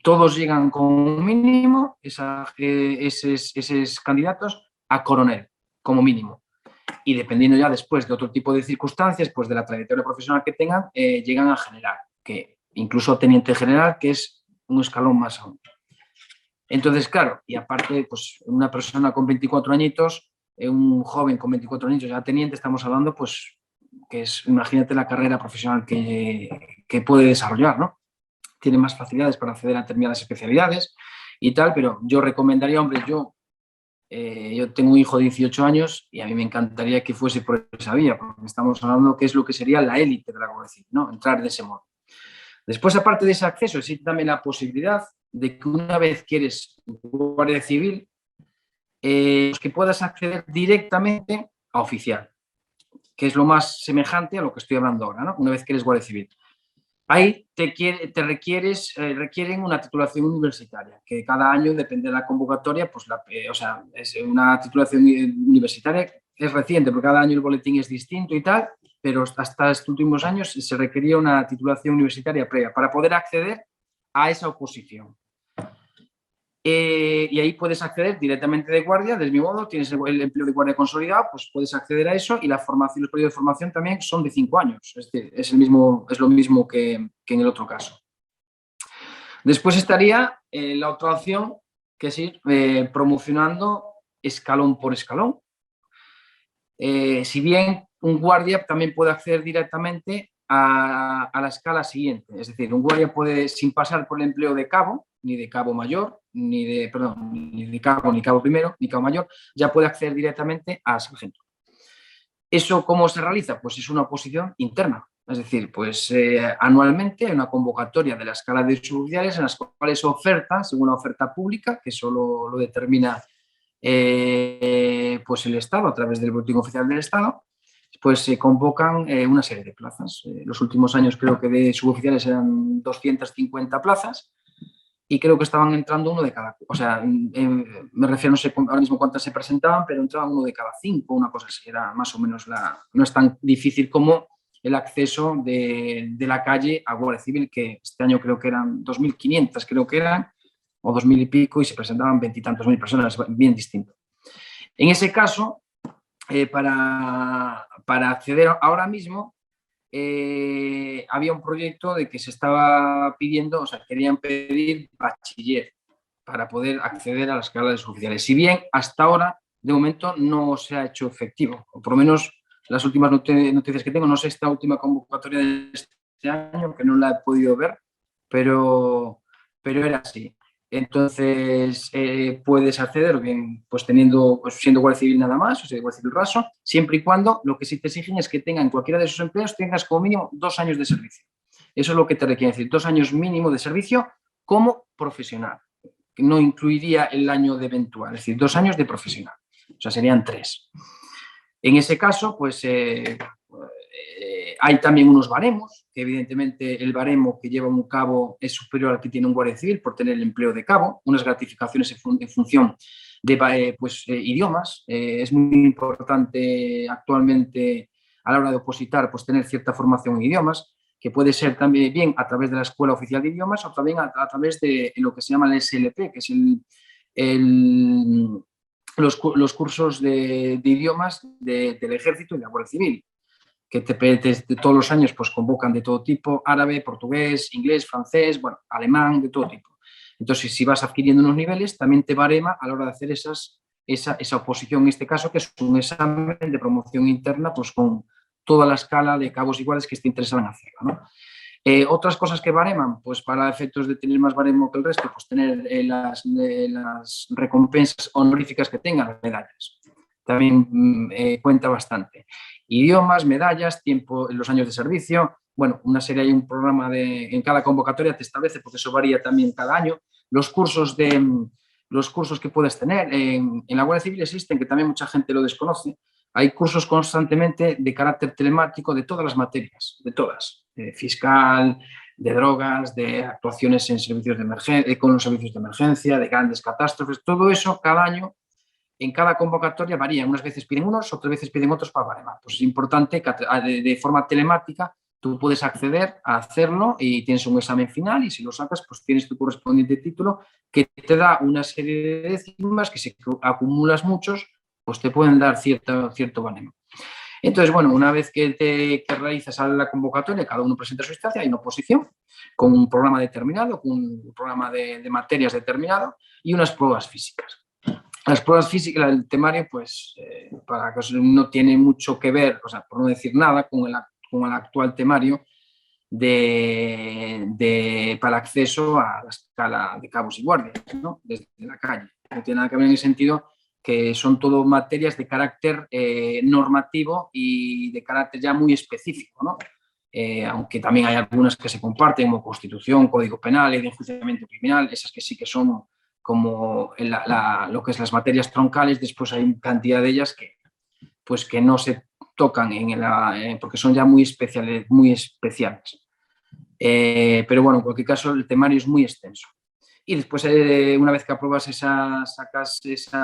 todos llegan con un mínimo, esos candidatos, a coronel, como mínimo. Y dependiendo ya después de otro tipo de circunstancias, pues de la trayectoria profesional que tengan, llegan a general, que incluso teniente general, que es un escalón más aún. Entonces, claro, y aparte, pues una persona con 24 añitos, un joven con 24 añitos ya teniente, estamos hablando, pues, que es, imagínate la carrera profesional que puede desarrollar, ¿no? Tiene más facilidades para acceder a determinadas especialidades y tal, pero yo recomendaría, hombre, yo tengo un hijo de 18 años y a mí me encantaría que fuese por esa vía, porque estamos hablando que es lo que sería la élite de la Guardia Civil, ¿no? Entrar de ese modo. Después, aparte de ese acceso, existe también la posibilidad de que una vez que eres Guardia Civil, que puedas acceder directamente a oficial, que es lo más semejante a lo que estoy hablando ahora, ¿no? Una vez que eres Guardia Civil. Ahí requieren una titulación universitaria, que cada año, depende de la convocatoria, pues es una titulación universitaria, es reciente, porque cada año el boletín es distinto y tal, pero hasta estos últimos años se requería una titulación universitaria previa para poder acceder a esa oposición. Y ahí puedes acceder directamente de guardia, del mismo modo, tienes el empleo de guardia consolidado, pues puedes acceder a eso y la formación, los periodos de formación también son de 5 años, es decir, es lo mismo que en el otro caso. Después estaría la otra opción, que es ir promocionando escalón por escalón. Si bien un guardia también puede acceder directamente a la escala siguiente, es decir, un guardia puede, sin pasar por el empleo de cabo, ni de cabo mayor, ni de cabo primero, ni cabo mayor, ya puede acceder directamente a sargento. ¿Eso cómo se realiza? Pues es una oposición interna, es decir, pues anualmente hay una convocatoria de la escala de suboficiales en las cuales se oferta, según la oferta pública, que solo lo determina pues el Estado a través del Boletín Oficial del Estado, pues se convocan una serie de plazas. Los últimos años creo que de suboficiales eran 250 plazas y creo que estaban entrando uno de cada, o sea, me refiero, no sé ahora mismo cuántas se presentaban, pero entraban uno de cada 5, una cosa así, era más o menos no es tan difícil como el acceso de la calle a Guardia Civil, que este año creo que eran 2.500, creo que eran, o 2.000 y pico, y se presentaban 20 y tantos mil personas, bien distinto. En ese caso, para acceder ahora mismo, había un proyecto de que se estaba pidiendo, o sea, querían pedir bachiller para poder acceder a la escala de suboficiales. Si bien hasta ahora de momento no se ha hecho efectivo, o por lo menos las últimas noticias que tengo, no sé esta última convocatoria de este año, que no la he podido ver, pero era así. Entonces, puedes acceder bien, pues teniendo, pues siendo guardia civil nada más, o sea, guardia civil raso, siempre y cuando lo que sí te exigen es que tengan cualquiera de esos empleos, tengas como mínimo 2 años de servicio. Eso es lo que te requiere decir, 2 años mínimo de servicio como profesional. No incluiría el año de eventual, es decir, 2 años de profesional. O sea, serían 3. En ese caso, pues hay también unos baremos, que evidentemente el baremo que lleva un cabo es superior al que tiene un guardia civil por tener el empleo de cabo, unas gratificaciones en función de idiomas. Es muy importante actualmente a la hora de opositar pues tener cierta formación en idiomas, que puede ser también bien a través de la Escuela Oficial de Idiomas o también a través de lo que se llama el SLP, que es los cursos de idiomas del Ejército y de la Guardia Civil, que todos los años pues convocan de todo tipo, árabe, portugués, inglés, francés, bueno, alemán, de todo tipo. Entonces, si vas adquiriendo unos niveles, también te barema a la hora de hacer esa oposición, en este caso, que es un examen de promoción interna, pues con toda la escala de cabos iguales que esté interesado en hacerlo, ¿no? Otras cosas que bareman, pues para efectos de tener más baremo que el resto, pues tener las recompensas honoríficas que tengan, las medallas. También cuenta bastante. Idiomas, medallas, tiempo en los años de servicio. Bueno, una serie, hay un programa en cada convocatoria te establece, porque eso varía también cada año. Los cursos que puedes tener en la Guardia Civil existen, que también mucha gente lo desconoce. Hay cursos constantemente de carácter telemático de todas las materias, de todas, de fiscal, de drogas, de actuaciones en servicios de emergencia, con los servicios de emergencia, de grandes catástrofes, todo eso cada año, en cada convocatoria varía. Unas veces piden unos, otras veces piden otros para baremar. Pues es importante que de forma telemática tú puedes acceder a hacerlo y tienes un examen final y si lo sacas, pues tienes tu correspondiente título que te da una serie de décimas que si acumulas muchos, pues te pueden dar cierto baremo. Entonces, bueno, una vez que realizas la convocatoria, cada uno presenta su instancia, hay una oposición con un programa determinado, con un programa de materias determinado y unas pruebas físicas. Las pruebas físicas, el temario, pues, para que no tiene mucho que ver, o sea, por no decir nada, con el actual temario para acceso a la escala de cabos y guardias, ¿no? Desde la calle. No tiene nada que ver en el sentido que son todo materias de carácter normativo y de carácter ya muy específico, ¿no? Aunque también hay algunas que se comparten, como Constitución, Código Penal, Ley de Enjuiciamiento Criminal, esas que sí que son como lo que es las materias troncales. Después hay cantidad de ellas que no se tocan porque son ya muy especiales. Pero bueno, en cualquier caso, el temario es muy extenso. Y después, una vez que apruebas sacas ese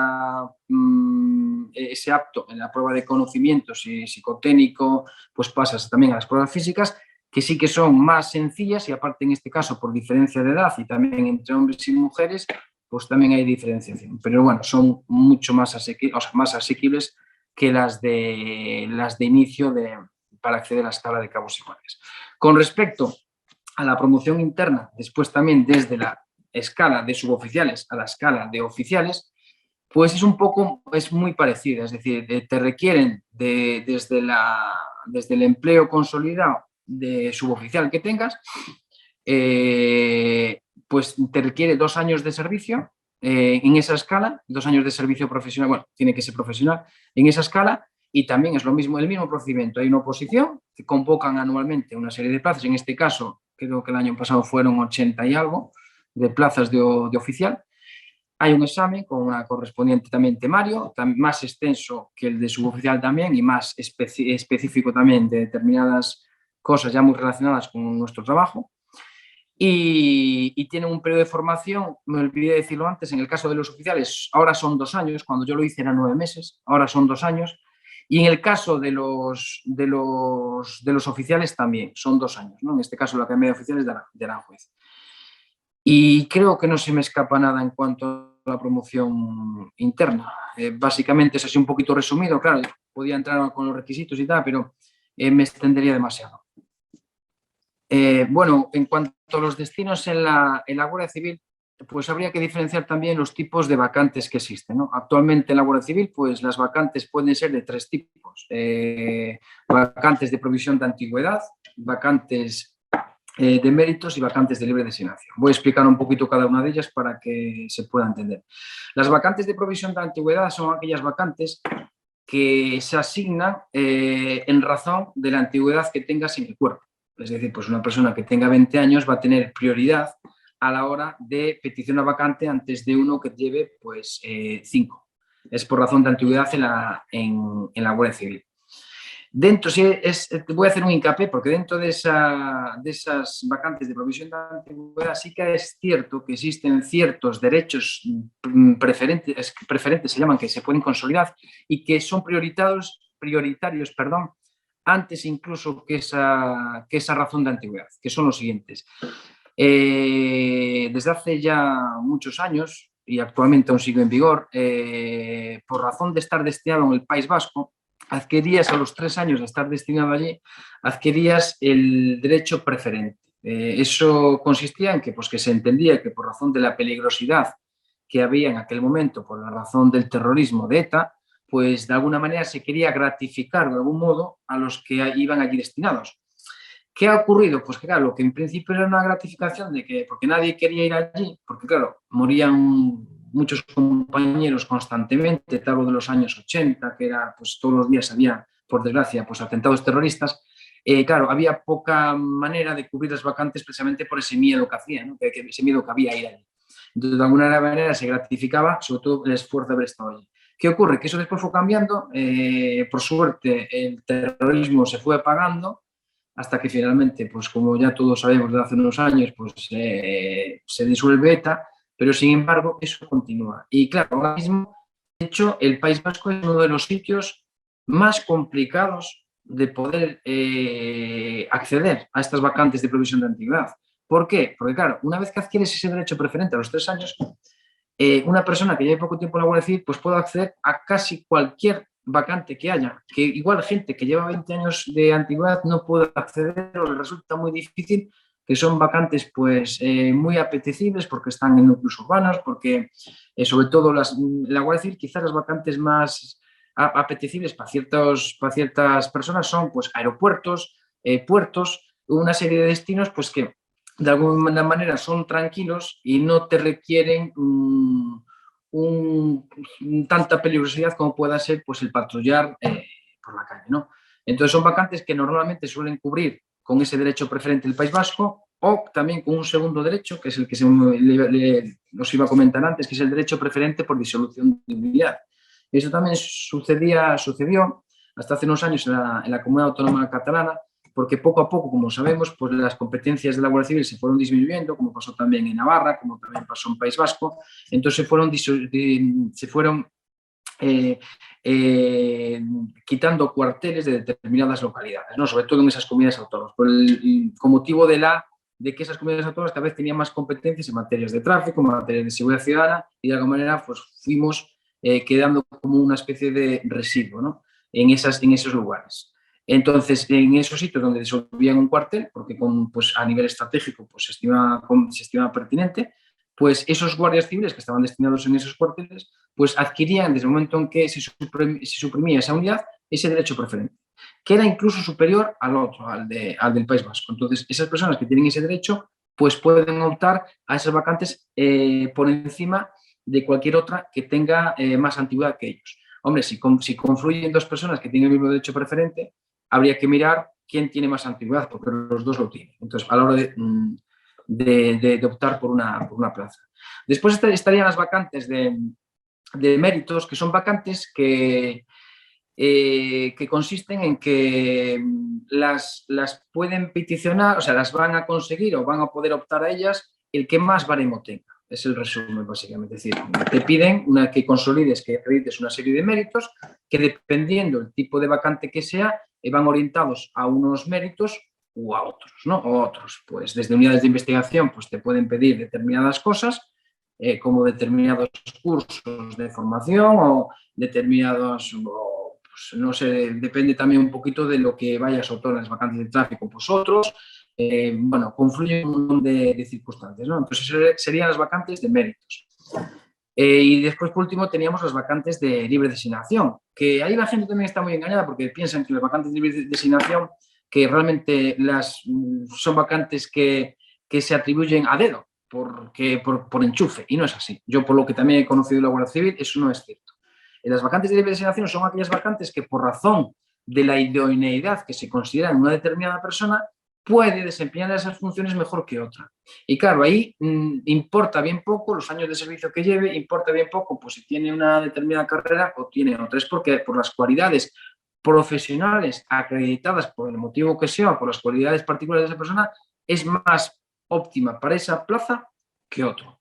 apto en la prueba de conocimientos y psicotécnico, pues pasas también a las pruebas físicas, que sí que son más sencillas y aparte en este caso por diferencia de edad y también entre hombres y mujeres, pues también hay diferenciación. Pero bueno, son mucho más asequibles que las de inicio para acceder a la escala de cabos y guardias. Con respecto a la promoción interna, después también desde la escala de suboficiales a la escala de oficiales, pues es muy parecida. Es decir, te requieren desde el empleo consolidado de suboficial que tengas, pues te requiere 2 años de servicio en esa escala, 2 años de servicio profesional, bueno, tiene que ser profesional en esa escala. Y también es lo mismo, el mismo procedimiento. Hay una oposición, que convocan anualmente una serie de plazas. En este caso, creo que el año pasado fueron 80 y algo de plazas de oficial. Hay un examen con una correspondiente también temario, más extenso que el de suboficial también y más específico también de determinadas cosas ya muy relacionadas con nuestro trabajo. Y tienen un periodo de formación, me olvidé decirlo antes, en el caso de los oficiales, ahora son 2 años, cuando yo lo hice eran 9 meses, ahora son 2 años. Y en el caso de los oficiales también son 2 años, ¿no? En este caso la Academia de Oficiales de Aranjuez. Y creo que no se me escapa nada en cuanto a la promoción interna. Básicamente es así un poquito resumido, claro, podía entrar con los requisitos y tal, pero me extendería demasiado. Bueno, en cuanto a los destinos en la Guardia Civil, pues habría que diferenciar también los tipos de vacantes que existen, ¿no? Actualmente en la Guardia Civil, pues las vacantes pueden ser de 3 tipos. Vacantes de provisión de antigüedad, vacantes de méritos y vacantes de libre designación. Voy a explicar un poquito cada una de ellas para que se pueda entender. Las vacantes de provisión de antigüedad son aquellas vacantes que se asignan en razón de la antigüedad que tengas en el cuerpo. Es decir, pues una persona que tenga 20 años va a tener prioridad a la hora de peticionar vacante antes de uno que lleve pues 5. Es por razón de antigüedad en la Guardia Civil. Dentro, voy a hacer un hincapié porque dentro de esas vacantes de provisión de antigüedad sí que es cierto que existen ciertos derechos preferentes, se llaman, que se pueden consolidar y que son prioritarios, antes incluso que esa razón de antigüedad, que son los siguientes. Desde hace ya muchos años, y actualmente aún sigue en vigor, por razón de estar destinado en el País Vasco, adquirías a los 3 años de estar destinado allí, adquirías el derecho preferente. Eso consistía en que, pues, que se entendía que por razón de la peligrosidad que había en aquel momento, por la razón del terrorismo de ETA, pues de alguna manera se quería gratificar de algún modo a los que iban allí destinados. ¿Qué ha ocurrido? Pues que claro, lo que en principio era una gratificación de que, porque nadie quería ir allí, porque claro, morían muchos compañeros constantemente, te hablo de los años 80, que era, pues todos los días había, por desgracia, pues atentados terroristas. Claro, había poca manera de cubrir las vacantes precisamente por ese miedo que hacía, ¿no? Ese miedo que había a ir allí. Entonces, de alguna manera se gratificaba, sobre todo el esfuerzo de haber estado allí. ¿Qué ocurre? Que eso después fue cambiando. Por suerte, el terrorismo se fue apagando hasta que finalmente, pues como ya todos sabemos desde hace unos años, pues se disuelve ETA, pero sin embargo eso continúa. Y claro, ahora mismo, de hecho, el País Vasco es uno de los sitios más complicados de poder acceder a estas vacantes de provisión de antigüedad. ¿Por qué? Porque claro, una vez que adquieres ese derecho preferente a los 3 años, una persona que lleve poco tiempo en la Guardia Civil pues puede acceder a casi cualquier vacante que haya, que igual gente que lleva 20 años de antigüedad no puede acceder o le resulta muy difícil, que son vacantes pues muy apetecibles porque están en núcleos urbanos, porque sobre todo la Guardia Civil, quizás las vacantes más apetecibles para ciertas personas son pues aeropuertos, puertos, una serie de destinos pues que de alguna manera son tranquilos y no te requieren tanta peligrosidad como pueda ser pues, el patrullar por la calle, ¿no? Entonces son vacantes que normalmente suelen cubrir con ese derecho preferente del País Vasco o también con un segundo derecho, que es el que os iba a comentar antes, que es el derecho preferente por disolución de unidad. Eso también sucedió hasta hace unos años en la Comunidad Autónoma Catalana, porque poco a poco, como sabemos, pues las competencias de la Guardia Civil se fueron disminuyendo, como pasó también en Navarra, como también pasó en País Vasco. Entonces se fueron quitando cuarteles de determinadas localidades, ¿no? Sobre todo en esas comunidades autónomas, con motivo de que esas comunidades autónomas cada vez tenían más competencias en materias de tráfico, en materias de seguridad ciudadana, y de alguna manera pues, fuimos quedando como una especie de residuo, ¿no? en esos lugares. Entonces, en esos sitios donde disolvían un cuartel, porque pues, a nivel estratégico pues, se estima pertinente, pues esos guardias civiles que estaban destinados en esos cuarteles, pues adquirían desde el momento en que se suprimía esa unidad, ese derecho preferente, que era incluso superior al otro, al del País Vasco. Entonces, esas personas que tienen ese derecho, pues pueden optar a esas vacantes por encima de cualquier otra que tenga más antigüedad que ellos. Hombre, si confluyen 2 personas que tienen el mismo derecho preferente, habría que mirar quién tiene más antigüedad, porque los 2 lo tienen. Entonces, a la hora de optar por una plaza. Después estarían las vacantes de méritos, que son vacantes que consisten en que las pueden peticionar, o sea, las van a conseguir o van a poder optar a ellas el que más baremo tenga. Es el resumen, básicamente. Es decir, te piden que consolides, que acredites una serie de méritos que, dependiendo del tipo de vacante que sea, van orientados a unos méritos u a otros, ¿no? O otros. Pues desde unidades de investigación pues, te pueden pedir determinadas cosas, como determinados cursos de formación o determinados... Pues, no sé, depende también un poquito de lo que vayas a optar en las vacantes de tráfico, pues otros, bueno, confluyen un montón de circunstancias, ¿no? Entonces serían las vacantes de méritos. Y después, por último, teníamos las vacantes de libre designación, que ahí la gente también está muy engañada porque piensan que las vacantes de libre designación, que realmente son vacantes que se atribuyen a dedo, por enchufe, y no es así. Yo, por lo que también he conocido la Guardia Civil, eso no es cierto. Las vacantes de libre designación son aquellas vacantes que, por razón de la idoneidad que se considera en una determinada persona, puede desempeñar esas funciones mejor que otra. Y claro, ahí importa bien poco los años de servicio que lleve, importa bien poco pues si tiene una determinada carrera o tiene otra. Es porque por las cualidades profesionales acreditadas por el motivo que sea, por las cualidades particulares de esa persona, es más óptima para esa plaza que otro.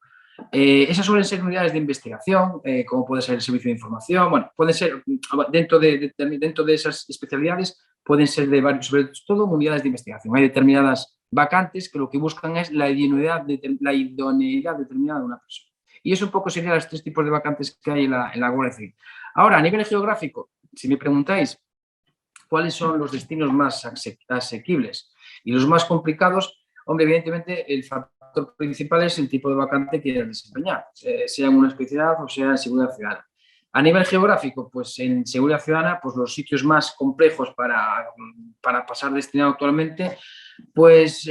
Esas suelen ser unidades de investigación, como puede ser el servicio de información, bueno, pueden ser, dentro de esas especialidades, pueden ser de varios, sobre todo unidades de investigación. Hay determinadas vacantes que lo que buscan es la idoneidad determinada de una persona. Y eso un poco serían los 3 tipos de vacantes que hay en la Guardia Civil. Ahora, a nivel geográfico, si me preguntáis cuáles son los destinos más asequibles y los más complicados, hombre, evidentemente el factor principal es el tipo de vacante que quieras desempeñar, sea en una especialidad o sea en seguridad ciudadana. A nivel geográfico, pues en seguridad ciudadana, pues los sitios más complejos para pasar destinado actualmente, pues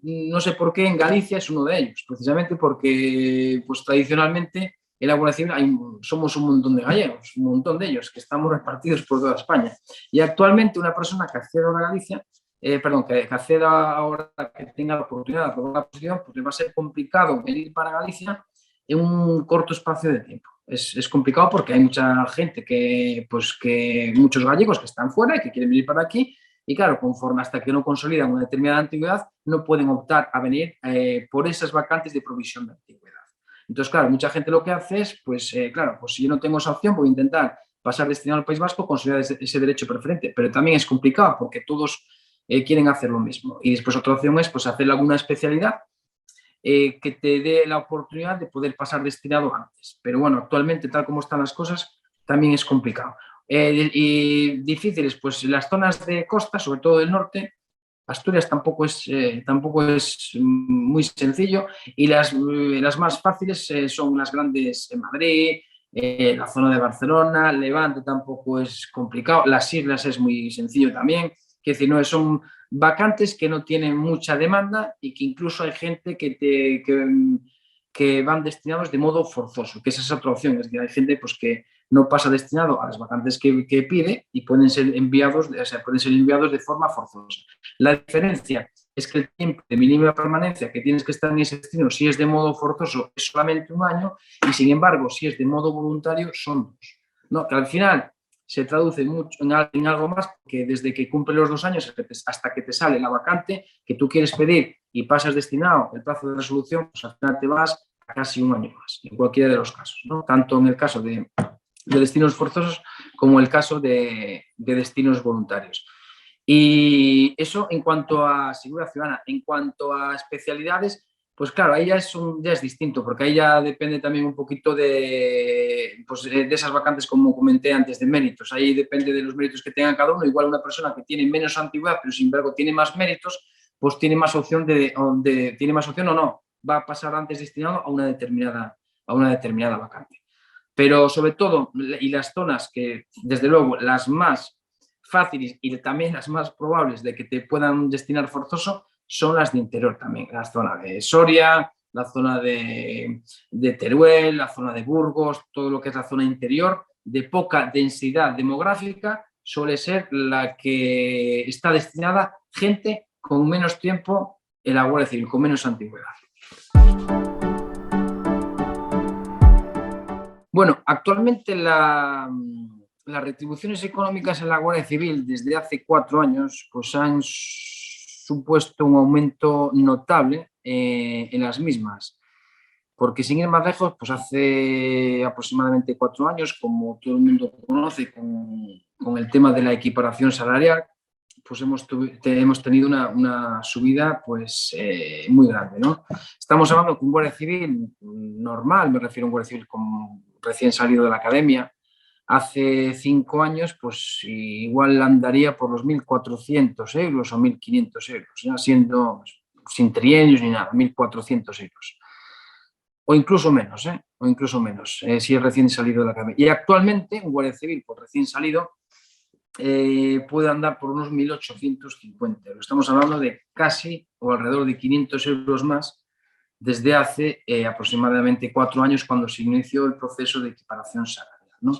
no sé por qué en Galicia es uno de ellos, precisamente porque pues tradicionalmente en la Guardia Civil somos un montón de gallegos, un montón de ellos, que estamos repartidos por toda España. Y actualmente una persona que acceda a Galicia, que acceda ahora, que tenga la oportunidad de aprobar la posición, pues le va a ser complicado venir para Galicia en un corto espacio de tiempo. Es complicado porque hay mucha gente muchos gallegos que están fuera y que quieren venir para aquí, y claro, conforme hasta que no consolidan una determinada antigüedad, no pueden optar a venir por esas vacantes de provisión de antigüedad. Entonces, claro, mucha gente lo que hace es, claro, pues si yo no tengo esa opción, voy a intentar pasar destinado al País Vasco, consolidar ese derecho preferente, pero también es complicado porque todos quieren hacer lo mismo. Y después otra opción es pues hacer alguna especialidad que te dé la oportunidad de poder pasar destinado antes. Pero bueno, actualmente, tal como están las cosas, también es complicado. Y difíciles, pues las zonas de costa, sobre todo del norte, Asturias tampoco es muy sencillo, y las más fáciles son las grandes en Madrid, la zona de Barcelona, Levante tampoco es complicado, las islas es muy sencillo también, es decir, no son vacantes que no tienen mucha demanda y que incluso hay gente que van destinados de modo forzoso, que esa es otra opción, es decir, hay gente pues, que no pasa destinado a las vacantes que pide y pueden ser enviados de forma forzosa. La diferencia es que el tiempo de mínima permanencia que tienes que estar en ese destino, si es de modo forzoso, es solamente 1 año, y sin embargo, si es de modo voluntario, son 2. ¿No? Que al final se traduce mucho en algo más, que desde que cumple los 2 años hasta que te sale la vacante que tú quieres pedir y pasas destinado el plazo de resolución, pues al final te vas a casi 1 año más, en cualquiera de los casos, ¿no? Tanto en el caso de destinos forzosos como el caso de destinos voluntarios. Y eso en cuanto a seguridad ciudadana. En cuanto a especialidades, pues claro, ahí ya es distinto, porque ahí ya depende también un poquito de esas vacantes, como comenté antes, de méritos. Ahí depende de los méritos que tenga cada uno. Igual una persona que tiene menos antigüedad, pero sin embargo tiene más méritos, pues tiene más opción tiene más opción o no, va a pasar antes destinado a una determinada vacante. Pero sobre todo, y las zonas que, desde luego, las más fáciles y también las más probables de que te puedan destinar forzoso, son las de interior también. La zona de Soria, la zona de Teruel, la zona de Burgos, todo lo que es la zona interior, de poca densidad demográfica, suele ser la que está destinada a gente con menos tiempo en la Guardia Civil, con menos antigüedad. Bueno, actualmente las retribuciones económicas en la Guardia Civil desde hace 4 años pues han supuesto un aumento notable en las mismas. Porque sin ir más lejos, pues hace aproximadamente 4 años, como todo el mundo conoce, con el tema de la equiparación salarial, pues hemos tenido una subida pues muy grande, ¿no? Estamos hablando de un guardia civil normal, me refiero a un guardia civil recién salido de la academia, hace 5 años, pues igual andaría por los 1.400 euros o 1.500 euros, ya siendo sin trienios ni nada, 1.400 euros. O incluso menos, o incluso menos, si es recién salido de la academia. Y actualmente un guardia civil, por recién salido, puede andar por unos 1.850 euros. Estamos hablando de casi o alrededor de 500 euros más desde hace aproximadamente 4 años, cuando se inició el proceso de equiparación salarial, ¿no?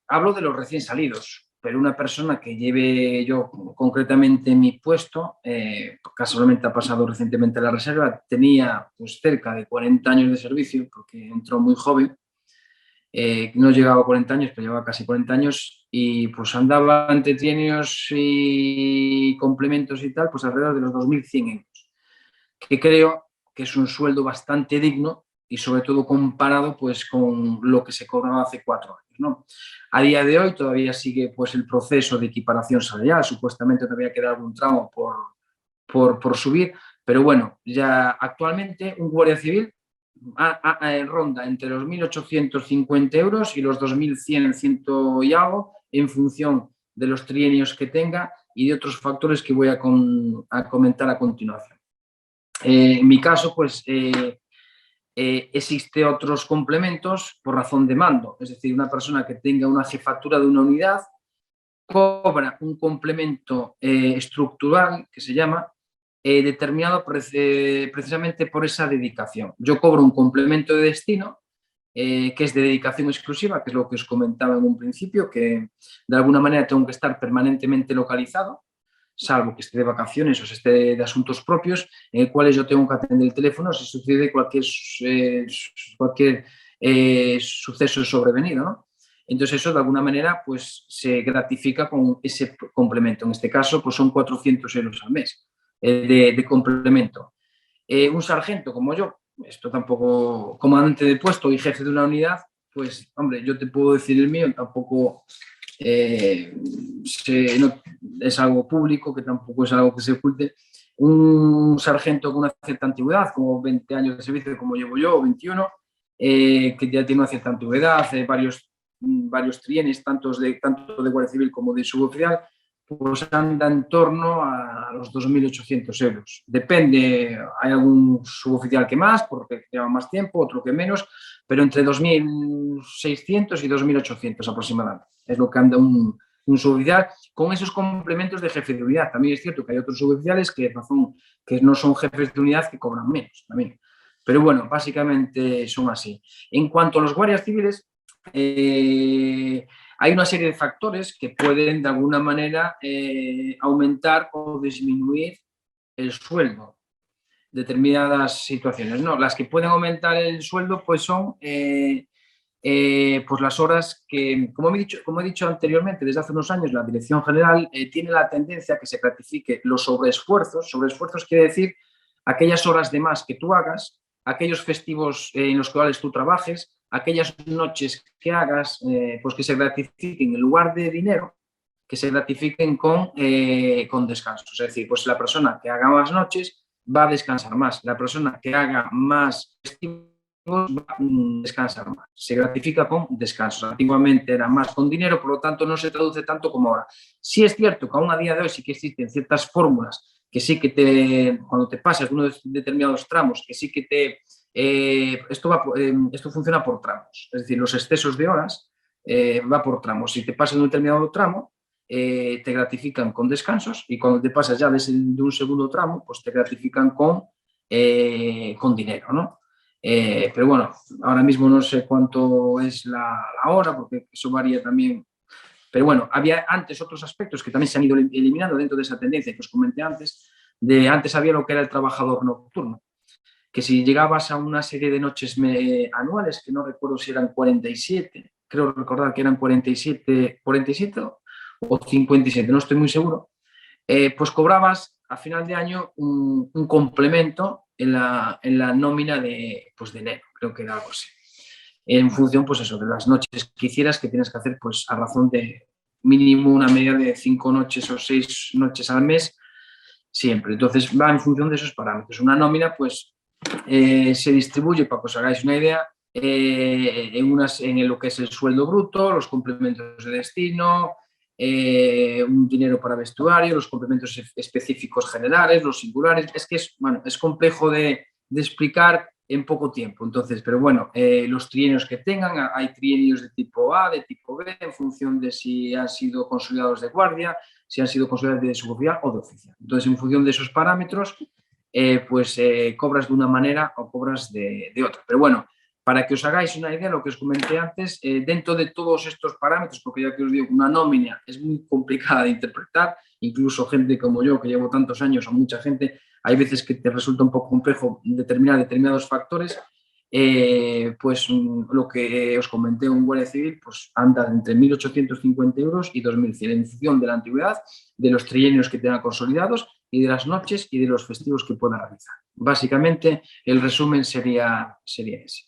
Hablo de los recién salidos, pero una persona que lleve yo concretamente mi puesto, casualmente ha pasado recientemente a la reserva, tenía pues cerca de 40 años de servicio, porque entró muy joven, no llegaba a 40 años, pero llevaba casi 40 años, y pues andaba entre trienios y complementos y tal, pues alrededor de los 2.100 euros, que creo que es un sueldo bastante digno y sobre todo comparado pues con lo que se cobraba hace 4 años, ¿no? A día de hoy todavía sigue pues el proceso de equiparación salarial, supuestamente todavía queda algún tramo por subir, pero bueno, ya actualmente un guardia civil ronda entre los 1.850 euros y los 2.100, ciento y algo, en función de los trienios que tenga y de otros factores que voy a comentar a continuación. En mi caso, pues existe otros complementos por razón de mando, es decir, una persona que tenga una jefatura de una unidad cobra un complemento estructural, que se llama, determinado precisamente por esa dedicación. Yo cobro un complemento de destino, que es de dedicación exclusiva, que es lo que os comentaba en un principio, que de alguna manera tengo que estar permanentemente localizado, salvo que esté de vacaciones o esté de asuntos propios, en el cual yo tengo que atender el teléfono si sucede cualquier suceso sobrevenido, ¿no? Entonces eso de alguna manera pues se gratifica con ese complemento. En este caso pues son 400 euros al mes de complemento. Un sargento como yo, esto tampoco, comandante de puesto y jefe de una unidad, pues hombre, yo te puedo decir el mío, tampoco no, es algo público, que tampoco es algo que se oculte. Un sargento con una cierta antigüedad, como 20 años de servicio como llevo yo, o 21, que ya tiene una cierta antigüedad, varios trienes, tanto de Guardia Civil como de suboficial, pues anda en torno a los 2.800 euros. Depende, hay algún suboficial que más, porque lleva más tiempo, otro que menos, pero entre 2.600 y 2.800 aproximadamente. Es lo que anda un suboficial con esos complementos de jefe de unidad. También es cierto que hay otros suboficiales que no son jefes de unidad, que cobran menos también. Pero bueno, básicamente son así. En cuanto a los guardias civiles, hay una serie de factores que pueden de alguna manera aumentar o disminuir el sueldo. Determinadas situaciones, ¿no? Las que pueden aumentar el sueldo pues son pues las horas que, como he dicho anteriormente, desde hace unos años la Dirección General tiene la tendencia a que se gratifique los sobreesfuerzos. Sobreesfuerzos quiere decir aquellas horas de más que tú hagas, aquellos festivos en los cuales tú trabajes, aquellas noches que hagas, pues que se gratifiquen en lugar de dinero, que se gratifiquen con descansos. Es decir, pues la persona que haga más noches va a descansar más, la persona que haga más festivos va a descansar más. Se gratifica con descansos. Antiguamente era más con dinero, por lo tanto no se traduce tanto como ahora. Sí es cierto que aún a día de hoy sí que existen ciertas fórmulas que sí que cuando te pasas de unos determinados tramos, que sí que esto funciona por tramos. Es decir, los excesos de horas va por tramos. Si te pasas de un determinado tramo, te gratifican con descansos, y cuando te pasas ya de un segundo tramo, pues te gratifican con dinero, ¿no? Pero bueno, ahora mismo no sé cuánto es la hora, porque eso varía también. Pero bueno, había antes otros aspectos que también se han ido eliminando dentro de esa tendencia que os comenté antes. Antes había lo que era el trabajador nocturno, que si llegabas a una serie de noches anuales, que no recuerdo si eran 47, creo recordar que eran 47 o 57, no estoy muy seguro, pues cobrabas a final de año un complemento en la nómina de enero, creo que era algo así. En función, pues eso, de las noches que hicieras, que tienes que hacer, pues a razón de mínimo una media de 5 noches o 6 noches al mes, siempre. Entonces va en función de esos parámetros. Una nómina, pues se distribuye, para que os hagáis una idea, en lo que es el sueldo bruto, los complementos de destino, un dinero para vestuario, los complementos específicos generales, los singulares. Es que es complejo de explicar en poco tiempo. Entonces, pero bueno, los trienios que tengan, hay trienios de tipo A, de tipo B, en función de si han sido consolidados de guardia, si han sido consolidados de suboficial o de oficial. Entonces, en función de esos parámetros, cobras de una manera o cobras de otra. Pero bueno, para que os hagáis una idea, lo que os comenté antes, dentro de todos estos parámetros, porque ya que os digo, una nómina es muy complicada de interpretar, incluso gente como yo, que llevo tantos años, o mucha gente, hay veces que te resulta un poco complejo determinar determinados factores, pues lo que os comenté, un guardia civil pues anda entre 1.850 euros y 2.100 en función de la antigüedad, de los trienios que tenga consolidados y de las noches y de los festivos que pueda realizar. Básicamente, el resumen sería ese.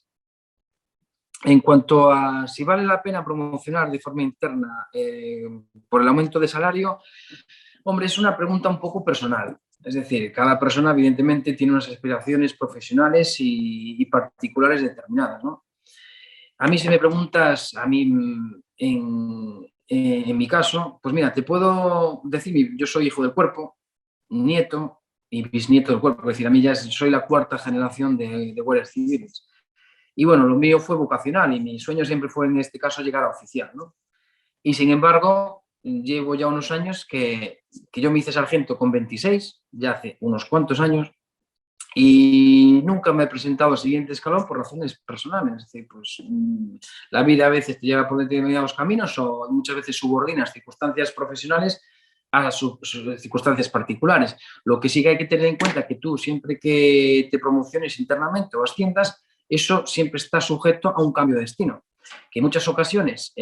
En cuanto a si vale la pena promocionar de forma interna por el aumento de salario, hombre, es una pregunta un poco personal. Es decir, cada persona evidentemente tiene unas aspiraciones profesionales y particulares determinadas, ¿no? A mí si me preguntas, a mí en mi caso, pues mira, te puedo decir, yo soy hijo del cuerpo, nieto y bisnieto del cuerpo. Es decir, a mí ya soy la cuarta generación de guardias civiles. Y bueno, lo mío fue vocacional y mi sueño siempre fue en este caso llegar a oficial, ¿no? Y sin embargo, llevo ya unos años que yo me hice sargento con 26, ya hace unos cuantos años, y nunca me he presentado al siguiente escalón por razones personales. Es decir, pues la vida a veces te lleva por determinados caminos o muchas veces subordinas circunstancias profesionales a sus circunstancias particulares. Lo que sí que hay que tener en cuenta es que tú siempre que te promociones internamente o asciendas, eso siempre está sujeto a un cambio de destino. Que en muchas ocasiones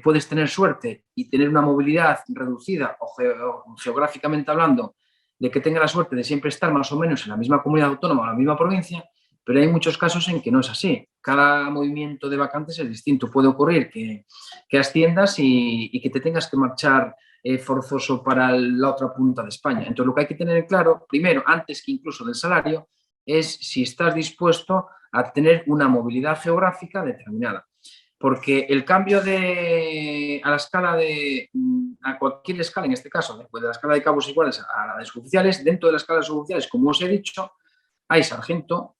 puedes tener suerte y tener una movilidad reducida o geográficamente hablando, de que tenga la suerte de siempre estar más o menos en la misma comunidad autónoma o en la misma provincia, pero hay muchos casos en que no es así. Cada movimiento de vacantes es distinto. Puede ocurrir que asciendas y que te tengas que marchar forzoso para la otra punta de España. Entonces, lo que hay que tener claro, primero, antes que incluso del salario, es si estás dispuesto a tener una movilidad geográfica determinada. Porque el cambio a la escala a cualquier escala, en este caso, después de la escala de cabos iguales a la de suboficiales, dentro de la escala de suboficiales, como os he dicho, hay sargento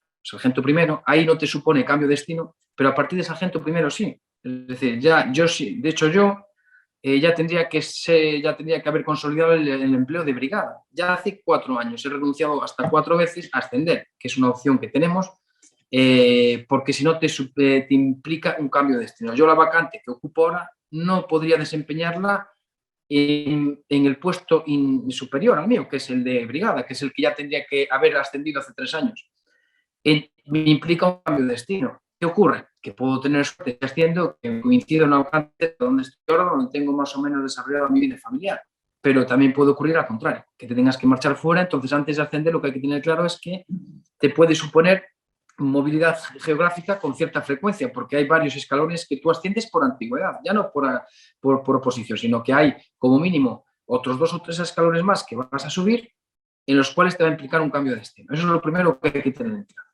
primero, ahí no te supone cambio de destino, pero a partir de sargento primero sí. Es decir, ya yo sí, de hecho yo ya tendría que haber consolidado el empleo de brigada. Ya hace 4 años he renunciado hasta 4 veces a ascender, que es una opción que tenemos, porque si no te implica un cambio de destino. Yo la vacante que ocupo ahora no podría desempeñarla en el puesto superior al mío, que es el de brigada, que es el que ya tendría que haber ascendido hace 3 años. Me implica un cambio de destino. ¿Qué ocurre? Que puedo tener suerte haciendo que coincida una vacante donde estoy ahora, donde tengo más o menos desarrollada mi vida familiar. Pero también puede ocurrir al contrario, que te tengas que marchar fuera. Entonces, antes de ascender, lo que hay que tener claro es que te puede suponer movilidad geográfica con cierta frecuencia, porque hay varios escalones que tú asciendes por antigüedad, ya no por oposición, sino que hay como mínimo otros 2 o 3 escalones más que vas a subir, en los cuales te va a implicar un cambio de destino. Eso es lo primero que hay que tener en claro.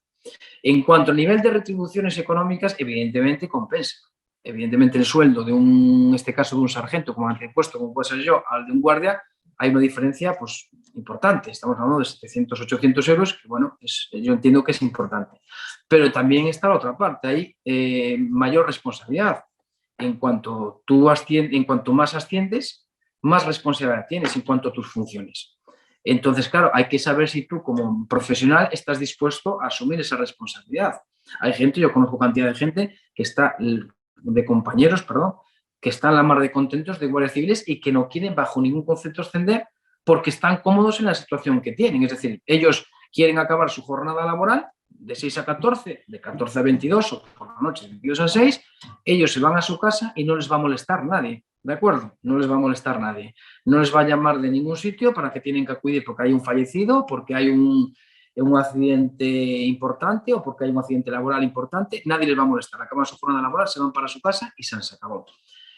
En cuanto al nivel de retribuciones económicas, evidentemente compensa. Evidentemente el sueldo en este caso de un sargento, como antepuesto, como puede ser yo, al de un guardia, hay una diferencia pues importante. Estamos hablando de 700, 800 euros, que bueno, yo entiendo que es importante. Pero también está la otra parte, hay mayor responsabilidad. En cuanto más asciendes, más responsabilidad tienes en cuanto a tus funciones. Entonces, claro, hay que saber si tú como profesional estás dispuesto a asumir esa responsabilidad. Hay gente, yo conozco cantidad de gente que está, de compañeros, perdón, que están la mar de contentos de guardias civiles y que no quieren bajo ningún concepto ascender porque están cómodos en la situación que tienen. Es decir, ellos quieren acabar su jornada laboral de 6 a 14, de 14 a 22 o por la noche de 22 a 6, ellos se van a su casa y no les va a molestar nadie. ¿De acuerdo? No les va a molestar nadie. No les va a llamar de ningún sitio para que tienen que acudir porque hay un fallecido, porque hay un accidente importante o porque hay un accidente laboral importante. Nadie les va a molestar. Acaban su jornada laboral, se van para su casa y se acabó.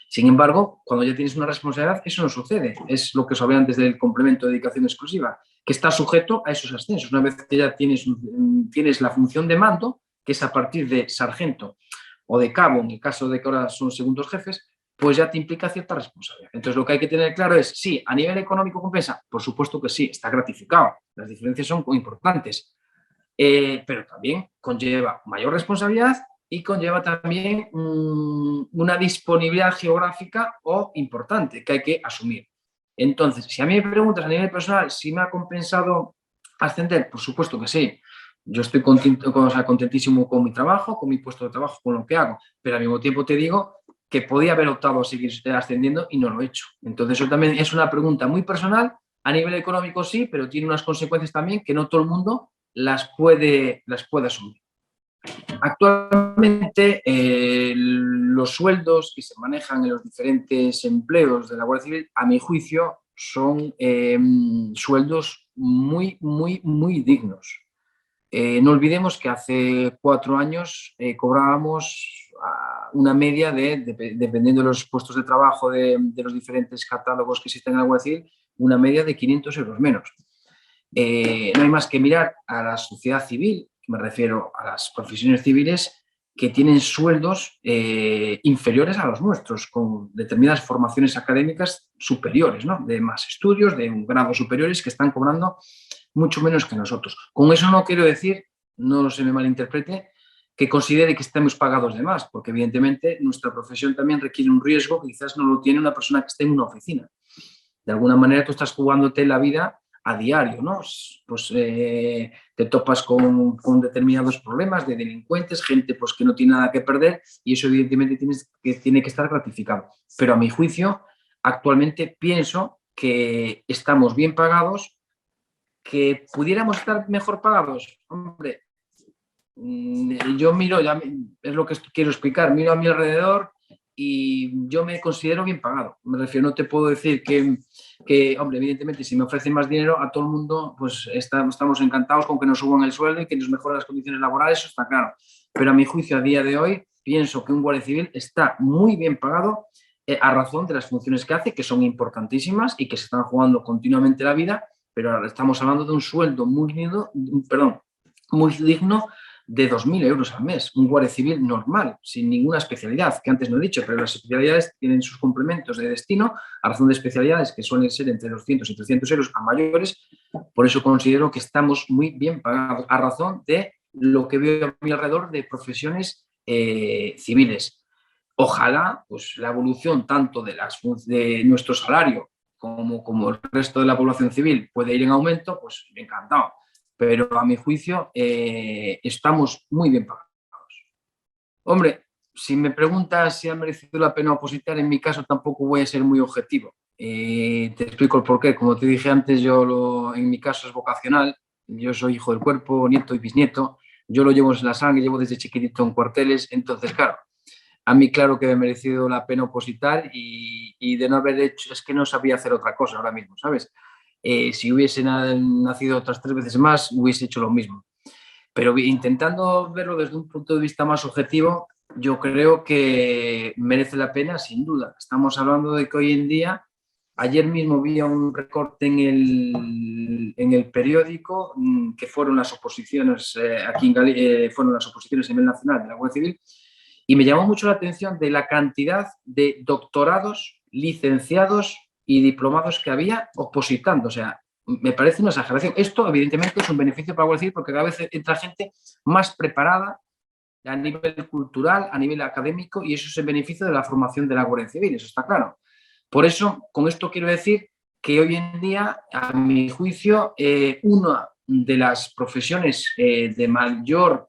Sin embargo, cuando ya tienes una responsabilidad, eso no sucede. Es lo que os hablé antes del complemento de dedicación exclusiva, que está sujeto a esos ascensos. Una vez que ya tienes la función de mando, que es a partir de sargento o de cabo, en el caso de que ahora son segundos jefes, pues ya te implica cierta responsabilidad. Entonces, lo que hay que tener claro es, sí, a nivel económico compensa, por supuesto que sí, está gratificado, las diferencias son importantes, pero también conlleva mayor responsabilidad y conlleva también una disponibilidad geográfica o importante que hay que asumir. Entonces, si a mí me preguntas a nivel personal si me ha compensado ascender, por supuesto que sí. Yo estoy contentísimo con mi trabajo, con mi puesto de trabajo, con lo que hago, pero al mismo tiempo te digo que podía haber optado a seguir ascendiendo y no lo he hecho. Entonces, eso también es una pregunta muy personal. A nivel económico sí, pero tiene unas consecuencias también que no todo el mundo las puede asumir. Actualmente, los sueldos que se manejan en los diferentes empleos de la Guardia Civil, a mi juicio, son sueldos muy, muy, muy dignos. No olvidemos que hace 4 años cobrábamos una media dependiendo de los puestos de trabajo de los diferentes catálogos que existen en la Guardia Civil, una media de 500 euros menos. No hay más que mirar a la sociedad civil, me refiero a las profesiones civiles, que tienen sueldos inferiores a los nuestros, con determinadas formaciones académicas superiores, ¿no? De más estudios, de un grado superiores, que están cobrando mucho menos que nosotros. Con eso no quiero decir, no se me malinterprete, que considere que estemos pagados de más, porque evidentemente nuestra profesión también requiere un riesgo que quizás no lo tiene una persona que esté en una oficina. De alguna manera tú estás jugándote la vida a diario, ¿no? Pues te topas con determinados problemas de delincuentes, gente pues, que no tiene nada que perder y eso evidentemente tiene que estar gratificado. Pero a mi juicio, actualmente pienso que estamos bien pagados, que pudiéramos estar mejor pagados. Hombre, yo miro, es lo que quiero explicar, miro a mi alrededor y yo me considero bien pagado. Me refiero, no te puedo decir hombre, evidentemente, si me ofrecen más dinero a todo el mundo, pues estamos encantados con que nos suban el sueldo y que nos mejoren las condiciones laborales, eso está claro. Pero a mi juicio, a día de hoy, pienso que un guardia civil está muy bien pagado a razón de las funciones que hace, que son importantísimas y que se están jugando continuamente la vida, pero ahora estamos hablando de un sueldo muy digno, muy digno de 2.000 euros al mes, un guardia civil normal, sin ninguna especialidad, que antes no he dicho, pero las especialidades tienen sus complementos de destino, a razón de especialidades que suelen ser entre 200 y 300 euros a mayores, por eso considero que estamos muy bien pagados, a razón de lo que veo a mi alrededor de profesiones civiles. Ojalá pues, la evolución tanto de nuestro salario como el resto de la población civil puede ir en aumento, pues encantado. Pero a mi juicio estamos muy bien pagados. Hombre, si me preguntas si ha merecido la pena opositar, en mi caso tampoco voy a ser muy objetivo. Te explico el porqué. Como te dije antes, en mi caso es vocacional. Yo soy hijo del cuerpo, nieto y bisnieto. Yo lo llevo en la sangre, llevo desde chiquitito en cuarteles. Entonces, claro, a mí claro que me ha merecido la pena opositar y de no haber hecho, es que no sabía hacer otra cosa ahora mismo, ¿sabes? Si hubiese nacido otras 3 veces más, hubiese hecho lo mismo. Pero intentando verlo desde un punto de vista más objetivo, yo creo que merece la pena, sin duda. Estamos hablando de que hoy en día, ayer mismo vi un recorte en el periódico que fueron las oposiciones aquí en Galicia, fueron las oposiciones a nivel nacional de la Guardia Civil, y me llamó mucho la atención de la cantidad de doctorados, licenciados y diplomados que había opositando. O sea, me parece una exageración. Esto, evidentemente, es un beneficio para la Guardia Civil porque cada vez entra gente más preparada a nivel cultural, a nivel académico, y eso es el beneficio de la formación de la Guardia Civil, eso está claro. Por eso, con esto quiero decir que hoy en día, a mi juicio, una de las profesiones de mayor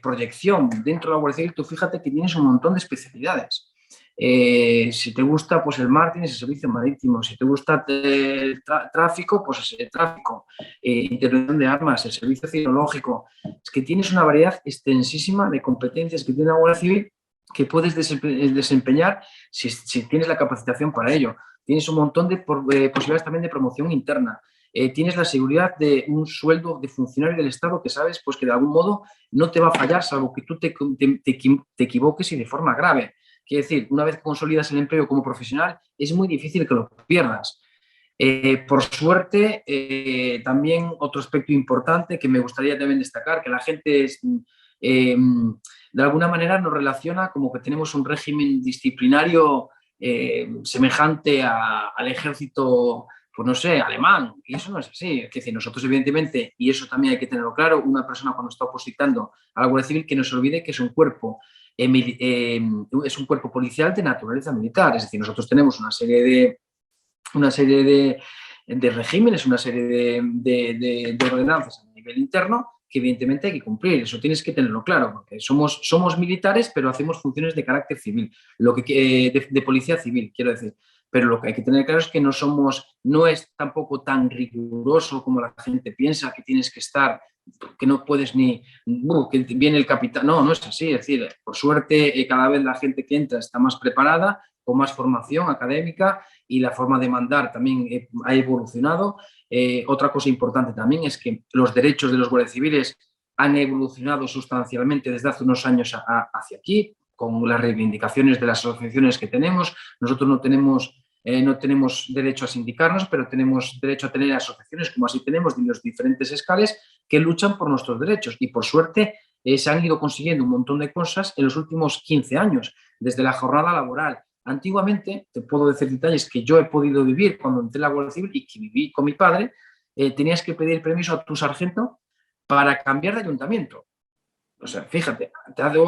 proyección dentro de la Guardia Civil, tú fíjate que tienes un montón de especialidades. Si te gusta, pues el mar, tienes el servicio marítimo. Si te gusta el tráfico, pues el tráfico. Intervención de armas, el servicio cinológico. Es que tienes una variedad extensísima de competencias que tiene la Guardia Civil que puedes desempeñar si tienes la capacitación para ello. Tienes un montón de posibilidades también de promoción interna. Tienes la seguridad de un sueldo de funcionario del Estado que sabes pues, que de algún modo no te va a fallar, salvo que tú te equivoques y de forma grave. Quiere decir, una vez que consolidas el empleo como profesional, es muy difícil que lo pierdas. Por suerte, también otro aspecto importante que me gustaría también destacar, que la gente de alguna manera nos relaciona como que tenemos un régimen disciplinario semejante al ejército, pues no sé, alemán, y eso no es así. Es decir, nosotros evidentemente, y eso también hay que tenerlo claro, una persona cuando está opositando a la Guardia Civil, que no se olvide que es un cuerpo policial de naturaleza militar. Es decir, nosotros tenemos una serie de regímenes, una serie de ordenanzas a nivel interno que evidentemente hay que cumplir. Eso tienes que tenerlo claro, porque somos militares, pero hacemos funciones de carácter civil, de policía civil, quiero decir. Pero lo que hay que tener claro es que no es tampoco tan riguroso como la gente piensa, que tienes que estar, que no puedes que viene el capitán. No, no es así. Es decir, por suerte, cada vez la gente que entra está más preparada, con más formación académica, y la forma de mandar también ha evolucionado. Otra cosa importante también es que los derechos de los guardias civiles han evolucionado sustancialmente desde hace unos años hacia aquí, con las reivindicaciones de las asociaciones que tenemos. Nosotros no tenemos derecho a sindicarnos, pero tenemos derecho a tener asociaciones, como así tenemos, de los diferentes escales, que luchan por nuestros derechos. Y por suerte se han ido consiguiendo un montón de cosas en los últimos 15 años, desde la jornada laboral. Antiguamente, te puedo decir detalles que yo he podido vivir cuando entré en la Guardia Civil y que viví con mi padre. Tenías que pedir permiso a tu sargento para cambiar de ayuntamiento. O sea, fíjate,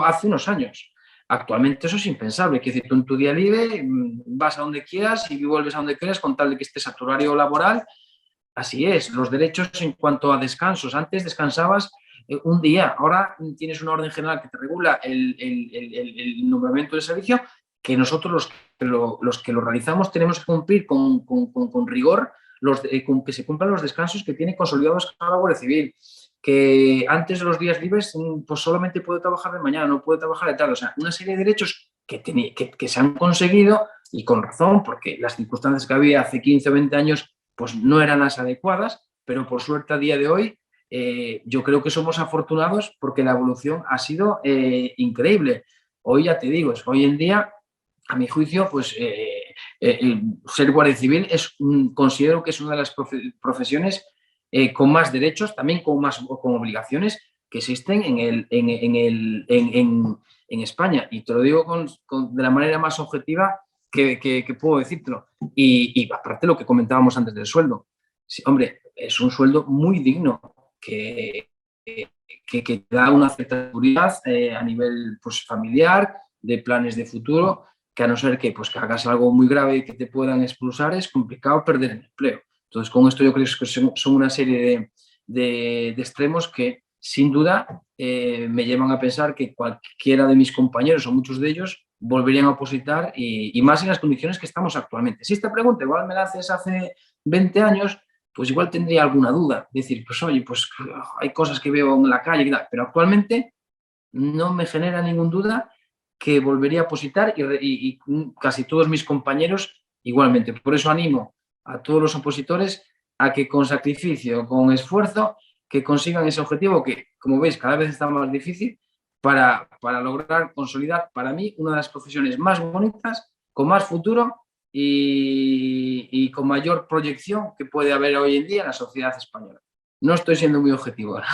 hace unos años. Actualmente eso es impensable. Que decir, tú en tu día libre vas a donde quieras y vuelves a donde quieras con tal de que estés a tu horario laboral. Así es. Los derechos en cuanto a descansos. Antes descansabas un día. Ahora tienes una orden general que te regula el nombramiento del servicio, que nosotros los que lo realizamos tenemos que cumplir con rigor, con que se cumplan los descansos que tiene consolidados cada Guardia Civil. Que antes de los días libres pues solamente puede trabajar de mañana, no puede trabajar de tarde. O sea, una serie de derechos que se han conseguido, y con razón, porque las circunstancias que había hace 15 o 20 años pues no eran las adecuadas, pero por suerte a día de hoy yo creo que somos afortunados porque la evolución ha sido increíble. Hoy ya te digo, hoy en día, a mi juicio, pues ser guardia civil considero que es una de las profesiones con más derechos, también con obligaciones que existen en España. Y te lo digo de la manera más objetiva que puedo decírtelo. Y aparte lo que comentábamos antes del sueldo. Sí, hombre, es un sueldo muy digno que da una cierta seguridad a nivel pues, familiar, de planes de futuro, que a no ser que hagas algo muy grave y que te puedan expulsar, es complicado perder el empleo. Entonces, con esto yo creo que son una serie de extremos que, sin duda, me llevan a pensar que cualquiera de mis compañeros, o muchos de ellos, volverían a opositar, y más en las condiciones que estamos actualmente. Si esta pregunta igual me la haces hace 20 años, pues igual tendría alguna duda. Decir, pues oye, pues hay cosas que veo en la calle y tal, pero actualmente no me genera ninguna duda que volvería a opositar, y casi todos mis compañeros igualmente. Por eso animo a todos los opositores a que con sacrificio, con esfuerzo, que consigan ese objetivo que, como veis, cada vez está más difícil, para lograr consolidar, para mí, una de las profesiones más bonitas, con más futuro y con mayor proyección que puede haber hoy en día en la sociedad española. No estoy siendo muy objetivo ahora.